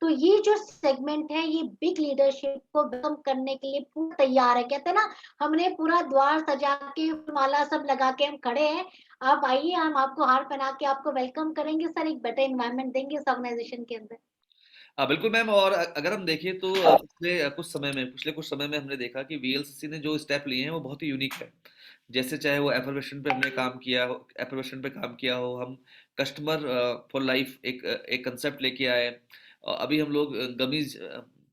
तो ये जो सेगमेंट है, ये बिग लीडरशिप को वेलकम करने के लिए पूरा तैयार है। कहते हैं ना, हमने पूरा द्वार सजा के, माला सब लगा के हम खड़े हैं। आप आइए, हम आपको हार पहना के आपको वेलकम करेंगे सर, एक बेटर एनवायरनमेंट देंगे इस ऑर्गेनाइजेशन के अंदर। बिल्कुल मैम। और अगर हम देखें तो पिछले कुछ समय में हमने देखा कि वीएलसीसी ने जो स्टेप लिए हैं वो बहुत ही यूनिक है। जैसे चाहे वो एफर्मेशन पे हमने काम किया हो, एफर्मेशन पे काम किया हो, हम कस्टमर फॉर लाइफ एक कंसेप्ट लेके आए। अभी हम लोग गमीज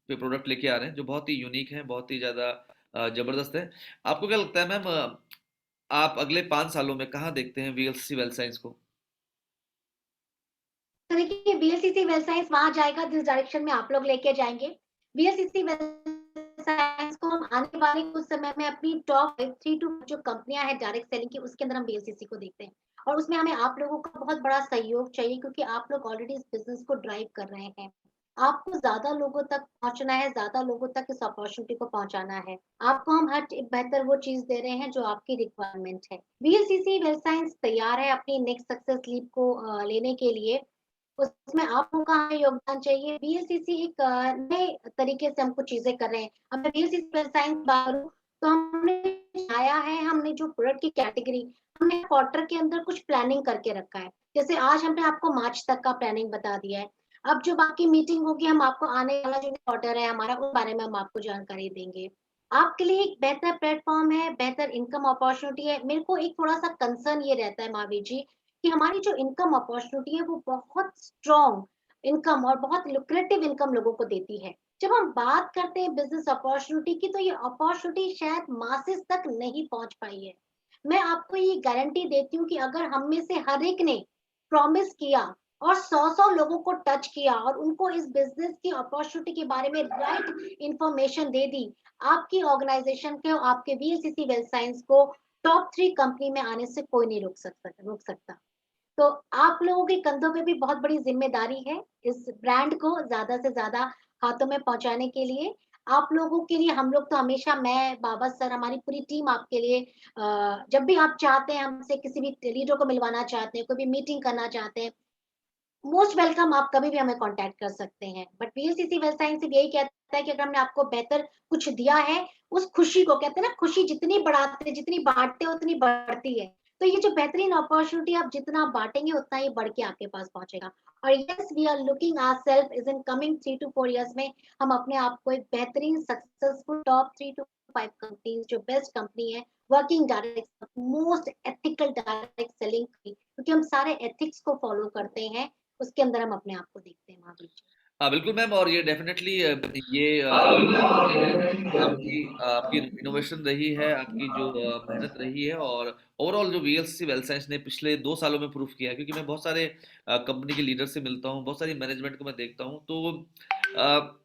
पे प्रोडक्ट लेके आ रहे हैं जो बहुत ही यूनिक है, बहुत ही ज़्यादा जबरदस्त है। आपको क्या लगता है मैम, आप अगले 5 सालों में कहाँ देखते हैं वीएलसीसी वेल साइंस को? तो देखिए, बीएलसीसी वेल साइंस वहां जाएगा जिस डायरेक्शन में आप लोग लेके जाएंगे। बीएलसीसी वेल साइंस को हम आने वाले कुछ समय में अपनी टॉप 3 टू जो कंपनियां हैं डायरेक्ट सेलिंग की, उसके अंदर हम बीएलसीसी को देखते हैं। और उसमें हमें आप लोगों का बहुत बड़ा सहयोग चाहिए, क्योंकि आप लोग ऑलरेडी इस बिजनेस को ड्राइव कर रहे हैं। आपको ज्यादा लोगों तक पहुंचना है, ज्यादा लोगों तक इस अपॉर्चुनिटी को पहुंचाना है। आपको हम हर बेहतर वो चीज दे रहे हैं जो आपकी रिक्वायरमेंट है। बीएलसीसी वेल साइंस तैयार है अपनी नेक्स्ट सक्सेस लीप को लेने के लिए। उसमें आप लोगों का हमें योगदान चाहिए। बीएलसीसी एक नए तरीके से हम कुछ चीजें कर रहे हैं। अब मैं बीएलसीसी वेल साइंस बात करूं, तो हमने आया है, हमने जो प्रोडक्ट की कैटेगरी, हमने क्वार्टर के अंदर कुछ प्लानिंग करके रखा है। जैसे आज हमने आपको मार्च तक का प्लानिंग बता दिया है। अब जो बाकी मीटिंग होगी, हम आपको आने वाला जो क्वार्टर है हमारा, उस बारे में हम आपको जानकारी देंगे। आपके लिए एक बेहतर प्लेटफॉर्म है, बेहतर इनकम अपॉर्चुनिटी है। मेरे को एक थोड़ा सा कंसर्न ये रहता है महावीर जी, कि हमारी जो इनकम अपॉर्चुनिटी है वो बहुत स्ट्रॉन्ग इनकम और बहुत लुक्रेटिव इनकम लोगों को देती है। जब हम बात करते हैं बिजनेस अपॉर्चुनिटी की, तो ये अपॉर्चुनिटी शायद मासेस तक नहीं पहुंच पाई है। मैं आपको ये गारंटी देती हूँ कि अगर हम में से हर एक ने प्रॉमिस किया और 100 लोगों को टच किया और उनको इस बिजनेस की अपॉर्चुनिटी के बारे में राइट इंफॉर्मेशन दे दी, आपकी ऑर्गेनाइजेशन के, आपके वीएलसीसी वेल साइंस को टॉप 3 कंपनी में आने से कोई नहीं रोक सकता। तो आप लोगों के कंधों पे भी बहुत बड़ी जिम्मेदारी है इस ब्रांड को ज्यादा से ज्यादा हाथों में पहुंचाने के लिए। आप लोगों के लिए हम लोग तो हमेशा, मैं, बाबा सर, हमारी पूरी टीम आपके लिए, जब भी आप चाहते हैं, हमसे किसी भी लीडर को मिलवाना चाहते हैं, कोई भी मीटिंग करना चाहते हैं, मोस्ट वेलकम, आप कभी भी हमें कांटेक्ट कर सकते हैं। बट बीएलसीसी वेल साइंस सिर्फ यही कहता है कि अगर हमने आपको बेहतर कुछ दिया है, उस खुशी को, कहते हैं ना, खुशी जितनी बढ़ाते, जितनी बांटते हैं उतनी बढ़ती है। तो ये जो बेहतरीन अपॉर्चुनिटी आप जितना बांटेंगे उतना ही बढ़ के आपके पास पहुंचेगा। और yes, we are looking ourselves is in coming 3 to 4 years में हम अपने आप को एक बेहतरीन सक्सेसफुल टॉप 3 to 5 कंपनीज, जो बेस्ट कंपनी है working direct, most ethical direct selling, क्योंकि हम सारे एथिक्स को फॉलो करते हैं, उसके अंदर हम अपने आप को देखते हैं महावीर जी। हाँ बिल्कुल मैम। और ये डेफिनेटली ये आपकी आपकी इनोवेशन रही है, आपकी जो मेहनत रही है, और ओवरऑल जो वीएलसीसी वेल साइंस ने पिछले 2 सालों में प्रूफ किया है। क्योंकि मैं बहुत सारे कंपनी के लीडर से मिलता हूँ, बहुत सारी मैनेजमेंट को मैं देखता हूँ, तो अ,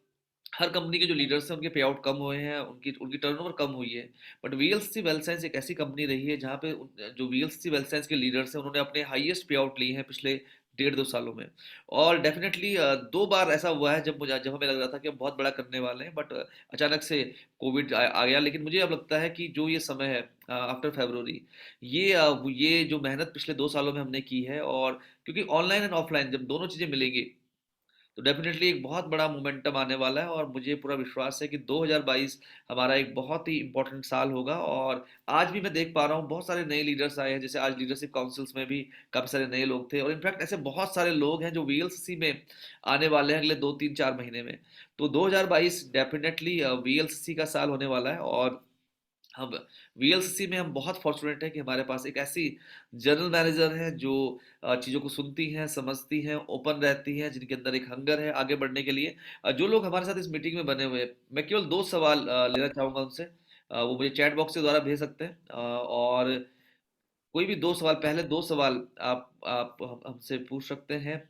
हर कंपनी के जो लीडर्स हैं उनके पे आउट कम हुए हैं, उनकी उनकी टर्नओवर कम हुई है। बट वीएलसीसी वेल साइंस एक ऐसी कंपनी रही है जहाँ पे जो वीएलसीसी वेल साइंस के लीडर्स हैं उन्होंने अपने हाईएस्ट पे आउट लिए हैं पिछले 1.5-2 सालों में। और डेफिनेटली 2 बार ऐसा हुआ है जब हमें लग रहा था कि हम बहुत बड़ा करने वाले हैं, बट अचानक से कोविड आ गया। लेकिन मुझे अब लगता है कि जो ये समय है आफ्टर फरवरी, ये जो मेहनत पिछले 2 सालों में हमने की है, और क्योंकि ऑनलाइन एंड ऑफलाइन जब दोनों चीज़ें मिलेंगी तो डेफिनेटली एक बहुत बड़ा मोमेंटम आने वाला है। और मुझे पूरा विश्वास है कि 2022 हमारा एक बहुत ही इंपॉर्टेंट साल होगा। और आज भी मैं देख पा रहा हूँ बहुत सारे नए लीडर्स आए हैं, जैसे आज लीडरशिप काउंसिल्स में भी काफ़ी सारे नए लोग थे, और इनफैक्ट ऐसे बहुत सारे लोग हैं जो वीएलसीसी में आने वाले हैं अगले 2-3-4 महीने में। तो 2022 डेफिनेटली वीएलसीसी का साल होने वाला है। और हम वीएलसीसी में हम बहुत फॉर्चुनेट है कि हमारे पास एक ऐसी जनरल मैनेजर है जो चीज़ों को सुनती हैं, समझती हैं, ओपन रहती हैं, जिनके अंदर एक हंगर है आगे बढ़ने के लिए। जो लोग हमारे साथ इस मीटिंग में बने हुए हैं, मैं केवल 2 सवाल लेना चाहूँगा उनसे। वो मुझे चैट बॉक्स के द्वारा भेज सकते हैं। और कोई भी 2 सवाल, पहले 2 सवाल आप हमसे पूछ सकते हैं।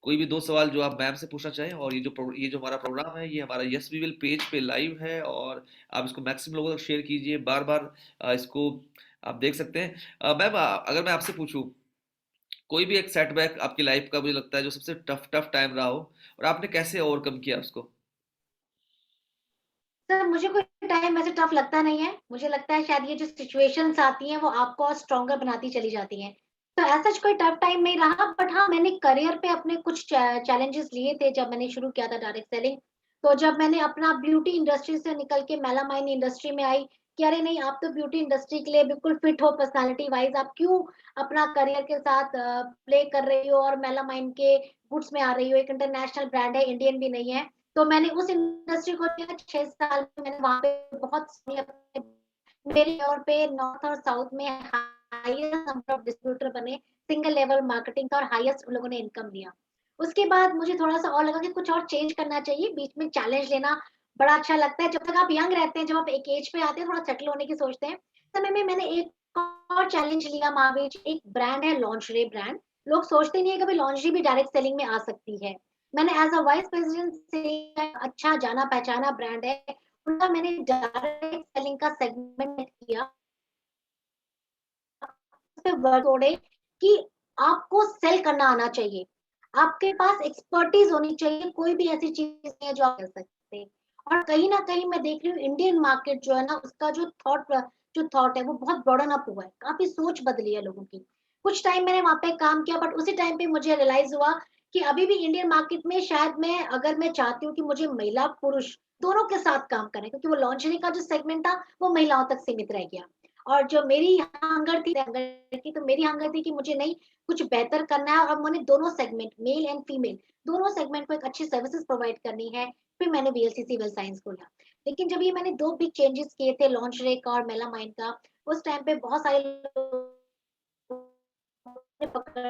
कोई भी 2 सवाल जो आप मैम से पूछना चाहें। और ये जो हमारा प्रोग्राम है, ये हमारा यस वी विल पेज पे लाइव है, और आप इसको मैक्सिमम लोगों तक शेयर कीजिए, बार बार इसको आप देख सकते हैं। मैम, अगर मैं आपसे पूछूं, कोई भी एक सेटबैक आपकी लाइफ का मुझे लगता है जो सबसे टफ टफ टाइम रहा हो, और आपने कैसे ओवरकम किया उसको? सर, मुझे कोई टाइम वैसे टफ लगता नहीं है। मुझे लगता है शायद ये जो सिचुएशंस आती हैं वो आपको और स्ट्रॉन्गर बनाती चली जाती हैं। तो ऐसा कोई टफ टाइम नहीं रहा, बट हाँ, मैंने करियर पे अपने कुछ चैलेंजेस लिए थे जब मैंने शुरू किया था डायरेक्ट सेलिंग। तो जब मैंने अपना ब्यूटी इंडस्ट्री से निकल के मेलामाइन इंडस्ट्री में आई कि अरे नहीं, आप तो ब्यूटी इंडस्ट्री के लिए बिल्कुल फिट हो पर्सनालिटी वाइज, आप क्यों अपना करियर के साथ प्ले कर रही हो और मेलामाइन के गुड्स में आ रही हो, एक इंटरनेशनल ब्रांड है, इंडियन भी नहीं है। तो मैंने उस इंडस्ट्री को लिया, 6 साल में मैंने वहां पे बहुत मेरे और पे नॉर्थ और साउथ में हाईएस्ट नंबर ऑफ डिस्ट्रीब्यूटर बने, सिंगल लेवल मार्केटिंग का, और हाईएस्ट उन लोगों ने इनकम दिया। उसके बाद मुझे थोड़ा-सा और लगा कि कुछ और चेंज करना चाहिए, बीच में चैलेंज लेना बड़ा अच्छा लगता है। जब तक आप यंग रहते हैं, जब आप एक एज पे आते हैं, थोड़ा सेटल होने की सोचते हैं। उस समय में मैंने एक और चैलेंज लिया महावीर जी, एक ब्रांड है लॉन्जरी ब्रांड। लोग सोचते नहीं है कभी लॉन्जरी भी डायरेक्ट सेलिंग में आ सकती है। मैंने एज़ अ वाइस प्रेज़िडेंट से अच्छा जाना-पहचाना ब्रांड है, उनका मैंने डायरेक्ट सेलिंग का सेगमेंट किया। पे वर्ड जोड़े कि आपको सेल करना आना चाहिए। आपके पास एक्सपर्टीज़ होनी चाहिए, कोई भी ऐसी चीज़ नहीं है जो आप कर सकते हैं। और कहीं न कहीं मैं देख रही हूँ इंडियन मार्केट जो है ना, उसका जो थॉट है वो बहुत ब्रॉडन अप हुआ है, काफ़ी सोच बदली है लोगों की। कुछ टाइम मैंने वहाँ पे काम किया, बट उसी टाइम पे मुझे रियलाइज़ हुआ कि अभी भी इंडियन मार्केट में शायद मैं चाहती हूँ कि मुझे महिला-पुरुष दोनों के साथ काम करें, क्योंकि वो लॉन्जरी का जो सेगमेंट था, वो महिलाओं तक सीमित रह गया। और जो मेरी हंगर थी कि मुझे नहीं, कुछ बेहतर करना है, और मैंने दोनों सेगमेंट मेल एंड फीमेल दोनों सेगमेंट को एक अच्छी सर्विसेज प्रोवाइड करनी है। फिर मैंने वीएलसीसी वेल साइंस खोला। लेकिन जब ये मैंने 2 बिग चेंजेस किए थे, लॉन्चरे का और मेलामाइन का, उस टाइम पे बहुत सारे लोग ने पकड़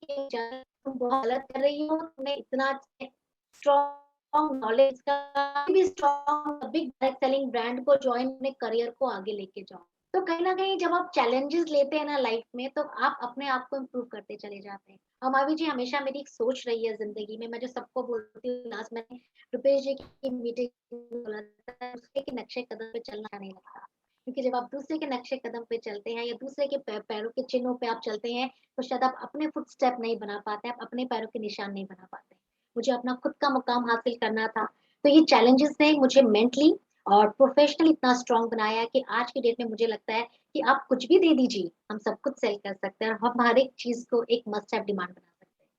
के जा, तुम बहुत गलत कर रही हो, तुम्हें इतना स्ट्रॉन्ग नॉलेज का भी strong big direct selling brand को जॉइन, अपने करियर को आगे लेके जाओ। तो कहीं न कहीं जब आप चैलेंजेस लेते हैं ना लाइफ में, तो आप अपने आप को इम्प्रूव करते चले जाते हैं। और मावी जी, हमेशा मेरी एक सोच रही है ज़िंदगी में, मैं जो सबको बोलती हूँ, लास्ट मैंने रुपेश जी की मीटिंग में बोला था, दूसरे के नक्शे कदम पे चलना अच्छा नहीं लगता। क्योंकि जब आप दूसरे के नक्शे कदम पे चलते हैं या दूसरे के पैरों के चिन्हों पे आप चलते हैं, तो शायद आप अपने फुटस्टेप नहीं बना पाते, आप अपने पैरों के निशान नहीं बना पाते। मुझे अपना खुद का मुकाम हासिल करना था। तो ये चैलेंजेस ने मुझे मेंटली और प्रोफेशनली इतना स्ट्रॉन्ग बनाया है कि आज की डेट में मुझे लगता है कि आप कुछ भी दे दीजिए, हम सब कुछ सेल कर सकते हैं, और हम हर एक चीज़ को एक मस्ट हैव डिमांड बना सकते हैं।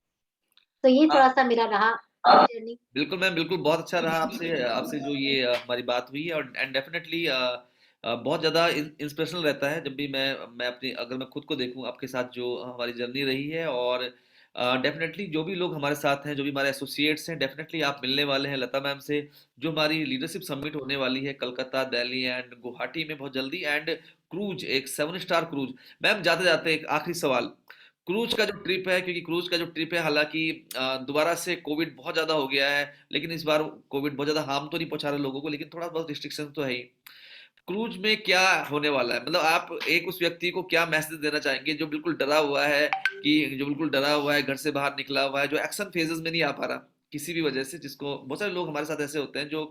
तो ये हाँ, थोड़ा-सा मेरा रहा जर्नी। बिल्कुल मैम, बिल्कुल बहुत अच्छा रहा आपसे आपसे जो ये हमारी बात हुई है, और एंड डेफिनेटली बहुत ज़्यादा इंस्पिरेशनल रहता है जब भी मैं अपनी, अगर मैं खुद को देखूं आपके साथ जो हमारी जर्नी रही है। और डेफिनेटली जो भी लोग हमारे साथ हैं, जो भी हमारे एसोसिएट्स हैं, डेफिनेटली आप मिलने वाले हैं लता मैम से, जो हमारी लीडरशिप समिट होने वाली है कलकत्ता, दिल्ली एंड गुवाहाटी में बहुत जल्दी। एंड क्रूज, एक 7 स्टार क्रूज। मैम जाते जाते एक आखिरी सवाल, क्रूज का जो ट्रिप है, क्योंकि क्रूज का जो ट्रिप है, हालांकि दोबारा से कोविड बहुत ज्यादा हो गया है, लेकिन इस बार कोविड बहुत ज्यादा हार्म तो नहीं पहुंचा रहा लोगों को, लेकिन थोड़ा बहुत रिस्ट्रिक्शन तो है ही। क्रूज में क्या होने वाला है, मतलब आप एक उस व्यक्ति को क्या मैसेज देना चाहेंगे जो बिल्कुल डरा हुआ है, कि जो बिल्कुल डरा हुआ है, घर से बाहर निकला हुआ है, जो एक्शन फेजेस में नहीं आ पा रहा किसी भी वजह से, जिसको बहुत सारे लोग हमारे साथ ऐसे होते हैं जो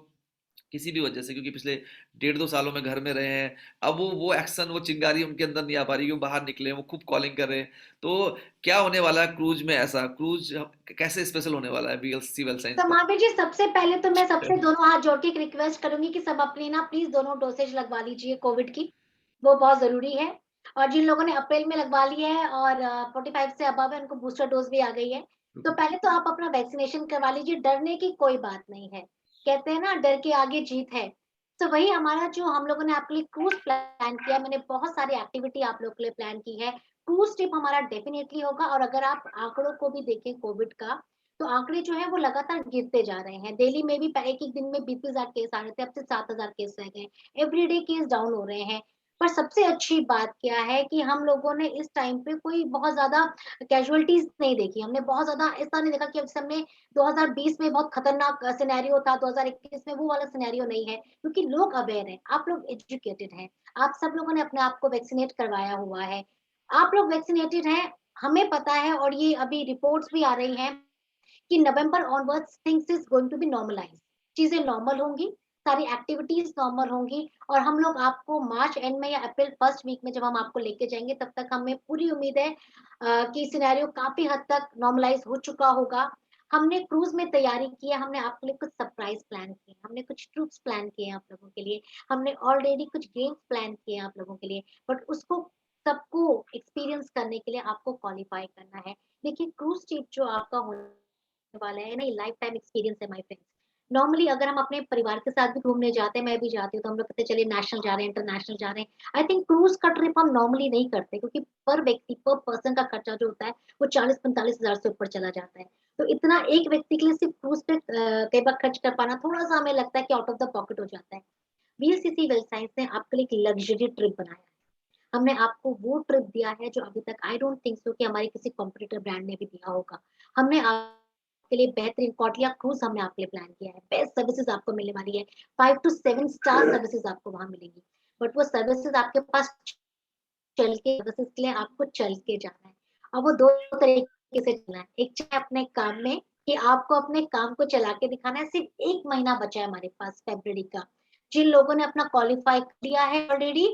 किसी भी वजह से, क्योंकि पिछले 1.5-2 सालों में घर में रहे हैं, अब वो एक्शन, वो चिंगारी उनके अंदर नहीं आ पा रही, क्यों बाहर निकले हैं, वो खूब कॉलिंग कर रहे हैं। तो क्या होने वाला है क्रूज में, ऐसा क्रूज कैसे स्पेशल होने वाला है वीएलसी वेल साइंस तो का? महावीर जी, सबसे पहले तो मैं सबसे दोनों हाथ जोड़ के एक रिक्वेस्ट करूँगी कि सब अपनी ना प्लीज़ दोनों डोसेज लगवा लीजिए कोविड की, वो बहुत ज़रूरी है। और जिन लोगों ने अप्रैल में लगवा ली है और 45 से अबव है, उनको बूस्टर डोज़ भी आ गई है। तो पहले तो आप अपना वैक्सीनेशन करवा लीजिए, डरने की कोई बात नहीं है। कहते हैं ना, डर के आगे जीत है। तो वही हमारा जो हम लोगों ने आपके लिए क्रूज़ प्लान किया, मैंने बहुत सारी एक्टिविटी आप लोगों के लिए प्लान की है। क्रूज़ ट्रिप हमारा डेफिनिटली होगा, और अगर आप आंकड़ों को भी देखें कोविड का, तो आंकड़े जो हैं वो लगातार गिरते जा रहे हैं। दिल्ली में भी एक-एक दिन में 20,000 केस आ रहे थे, अब सिर्फ 7,000 केस रह गए। एवरीडे केस डाउन हो रहे हैं। पर सबसे अच्छी बात क्या है कि हम लोगों ने इस टाइम पे कोई बहुत ज़्यादा कैजुअलिटीज़ नहीं देखी। हमने बहुत ज़्यादा ऐसा नहीं देखा कि अब हमने 2020 में बहुत खतरनाक सिनेरियो था, 2021 में वो वाला सिनेरियो नहीं है, क्योंकि लोग अवेयर हैं, आप लोग एजुकेटेड हैं, आप सब लोगों ने अपने आप को वैक्सीनेट करवाया हुआ है। आप लोग वैक्सीनेटेड हैं, हमें पता है, और ये अभी रिपोर्ट्स भी आ रही हैं कि November onwards things is going to be normalized. चीजें नॉर्मल होंगी, सारी एक्टिविटीज नॉर्मल होंगी, और हम लोग आपको मार्च एंड में या अप्रैल फर्स्ट वीक में जब हम आपको लेके जाएंगे, तब तक हमें पूरी उम्मीद है कि सिनेरियो काफी हद तक नॉर्मलाइज हो चुका होगा। हमने क्रूज में तैयारी की है, हमने आपके लिए कुछ सरप्राइज प्लान किए, हमने कुछ ट्रूप्स प्लान किए हैं आप लोगों के लिए, हमने ऑलरेडी कुछ गेम्स प्लान किए हैं आप लोगों के लिए, बट उसको सबको एक्सपीरियंस करने के लिए आपको क्वालिफाई करना है। देखिए क्रूज़ शिप जो आपका होने वाला है ना, ये लाइफ टाइम एक्सपीरियंस है माय फ्रेंड्स। नॉर्मली अगर हम अपने परिवार के साथ भी घूमने जाते हैं, मैं भी जाती हूँ, तो हम लोग कहते हैं चलिए नेशनल जा रहे हैं, इंटरनेशनल जा रहे हैं। आई थिंक क्रूज़ का ट्रिप हम नॉर्मली नहीं करते क्योंकि पर व्यक्ति, पर पर्सन का खर्चा जो होता है, वो 40-45 हज़ार से ऊपर चला जाता है। तो इतना एक व्यक्ति के लिए सिर्फ क्रूज़ पे कई बार खर्च कर पाना थोड़ा-सा हमें लगता है कि आउट ऑफ द पॉकेट हो जाता है। वीएलसीसी वेल साइंस ने आपके लिए एक लग्ज़री ट्रिप बनाया है। हमने आपको वो ट्रिप दिया है जो अभी तक आई डोंट थिंक सो कि हमारे किसी कॉम्पिटिटर ब्रांड ने भी दिया होगा। हमने आपके लिए बेहतरीन कौटिया क्रूज़ हमने आपके लिए प्लान किया है। बेस्ट सर्विसेज़ आपको मिलने वाली है। 5 टू 7 स्टार सर्विसेज़ आपको वहाँ मिलेंगी। बट वो सर्विसेज़ आपके पास चल के सर्विसेज़ के लिए आपको चल के जाना है। अब वो 2 तरीके से चलना है। एक चाहे अपने काम में कि आपको अपने काम को चला के दिखाना है। सिर्फ 1 महीना बचा है हमारे पास फ़रवरी का। जिन लोगों ने अपना क्वालीफाई किया है ऑलरेडी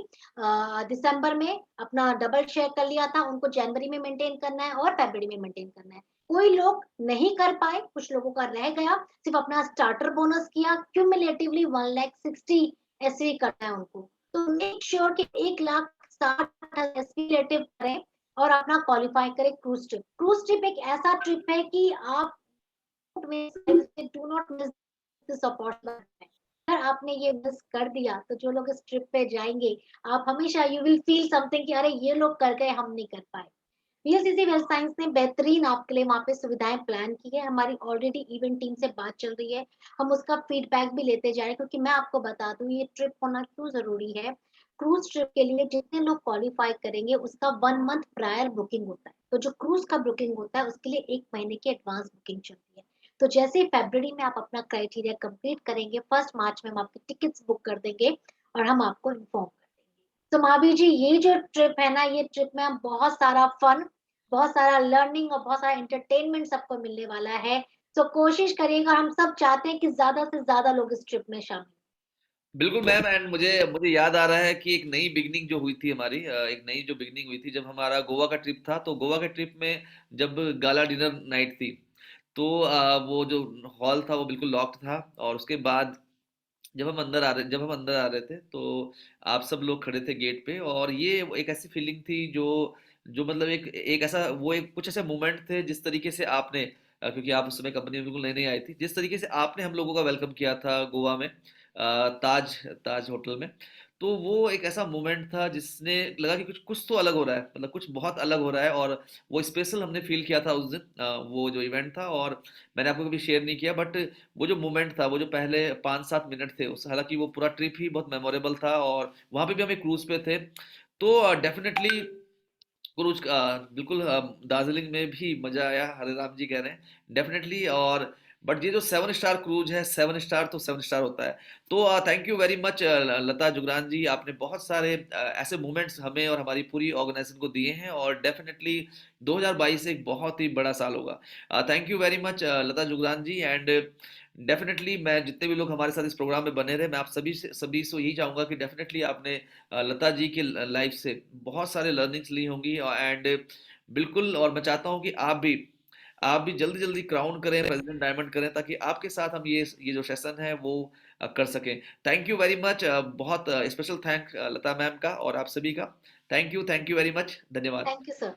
दिसंबर में अपना डबल शेयर कर लिया था, उनको जनवरी में मेंटेन करना है और फ़रवरी में मेंटेन करना है। कोई लोग नहीं कर पाए, कुछ लोगों का रह गया, सिर्फ अपना स्टार्टर बोनस किया, क्यूमुलेटिवली 1,60,000 ऐसे ही करना है उनको। तो मेक श्योर कि 1,60,000 एस्केलेटिव करें और अपना क्वालीफाई करें क्रूज़ ट्रिप। क्रूज़ ट्रिप एक ऐसा ट्रिप है कि आप do not miss this opportunity. अगर आपने ये मिस कर दिया तो जो लोग इस ट्रिप पे जाएँगे, आप हमेशा यू विल फील समथिंग कि अरे ये लोग कर गए, हम नहीं कर पाए। वीएलसीसी वेल्थ साइंस ने बेहतरीन आपके लिए वहाँ पे सुविधाएँ प्लान की है। हमारी ऑलरेडी इवेंट टीम से बात चल रही है। हम उसका फीडबैक भी लेते जा रहे हैं क्योंकि मैं आपको बता दूँ ये ट्रिप होना क्यों ज़रूरी है। क्रूज़ ट्रिप के लिए जितने लोग क्वालीफाई करेंगे उसका 1 मंथ प्रायर बुकिंग होता है। तो जो क्रूज़ का बुकिंग होता है उसके लिए 1 महीने की एडवांस बुकिंग चलती है। तो जैसे ही फरवरी में आप अपना क्राइटेरिया कंप्लीट करेंगे, 1 मार्च में हम आपकी टिकट्स बुक कर देंगे और हम आपको इन्फॉर्म कर देंगे। तो महावीर जी ये जो ट्रिप है ना, ये ट्रिप में हम बहुत सारा फन, बहुत सारा लर्निंग और बहुत सारा एंटरटेनमेंट सबको मिलने वाला है। तो कोशिश करिएगा, हम सब चाहते हैं कि ज़्यादा से ज़्यादा लोग इस ट्रिप में शामिल हों। बिल्कुल मैम, एंड मुझे मुझे याद आ रहा है कि एक नई बिगनिंग जो हुई थी हमारी, एक नई जो बिगनिंग हुई थी जब हमारा गोवा का ट्रिप था। तो गोवा के ट्रिप में जब गाला डिनर नाइट थी, तो वो जो हॉल था वो बिल्कुल लॉक्ड था, और उसके बाद जब हम अंदर आ रहे थे, तो आप सब लोग खड़े थे गेट पे, और ये एक ऐसी फीलिंग थी जो जो मतलब एक एक ऐसा वो एक कुछ ऐसे मोमेंट थे जिस तरीके से आपने, क्योंकि आप उस समय कंपनी में बिल्कुल नई नई आई थी, जिस तरीके से आपने हम लोगों का वेलकम किया था गोवा में, ताज ताज होटल में। तो वो एक ऐसा मोमेंट था जिसने लगा कि कुछ कुछ तो अलग हो रहा है, मतलब कुछ बहुत अलग हो रहा है, और वो स्पेशल हमने फील किया था उस दिन, वो जो इवेंट था। और मैंने आपको कभी शेयर नहीं किया, बट वो जो मोमेंट था, वो जो पहले 5-7 मिनट थे उस, हालांकि वो पूरा ट्रिप ही बहुत मेमोरेबल था, और वहाँ पे भी हम एक क्रूज पे थे। तो डेफिनेटली क्रूज बिल्कुल दार्जिलिंग में भी मजा आया, हरे राम जी कह रहे हैं डेफिनेटली। और बट ये जो 7 स्टार क्रूज है, 7 स्टार तो 7 स्टार होता है। तो thank you very much Lata Jugran जी, आपने बहुत सारे ऐसे मोमेंट्स हमें और हमारी पूरी ऑर्गेनाइजेशन को दिए हैं, और डेफिनेटली 2022 एक बहुत ही बड़ा साल होगा। Thank you very much Lata Jugran ji, and definitely मैं जितने भी लोग हमारे साथ इस प्रोग्राम में बने रहे, मैं आप सभी से यही चाहूंगा कि डेफिनेटली आपने लता जी की लाइफ से बहुत सारे लर्निंग्स ली होंगी, एंड बिल्कुल। और मैं चाहता हूँ कि आप भी जल्दी जल्दी क्राउन करें, प्रेसिडेंट डायमंड करें, ताकि आपके साथ हम ये जो सेशन है वो कर सकें। थैंक यू वेरी मच, बहुत स्पेशल थैंक लता मैम का और आप सभी का। थैंक यू वेरी मच, धन्यवाद। Thank you sir.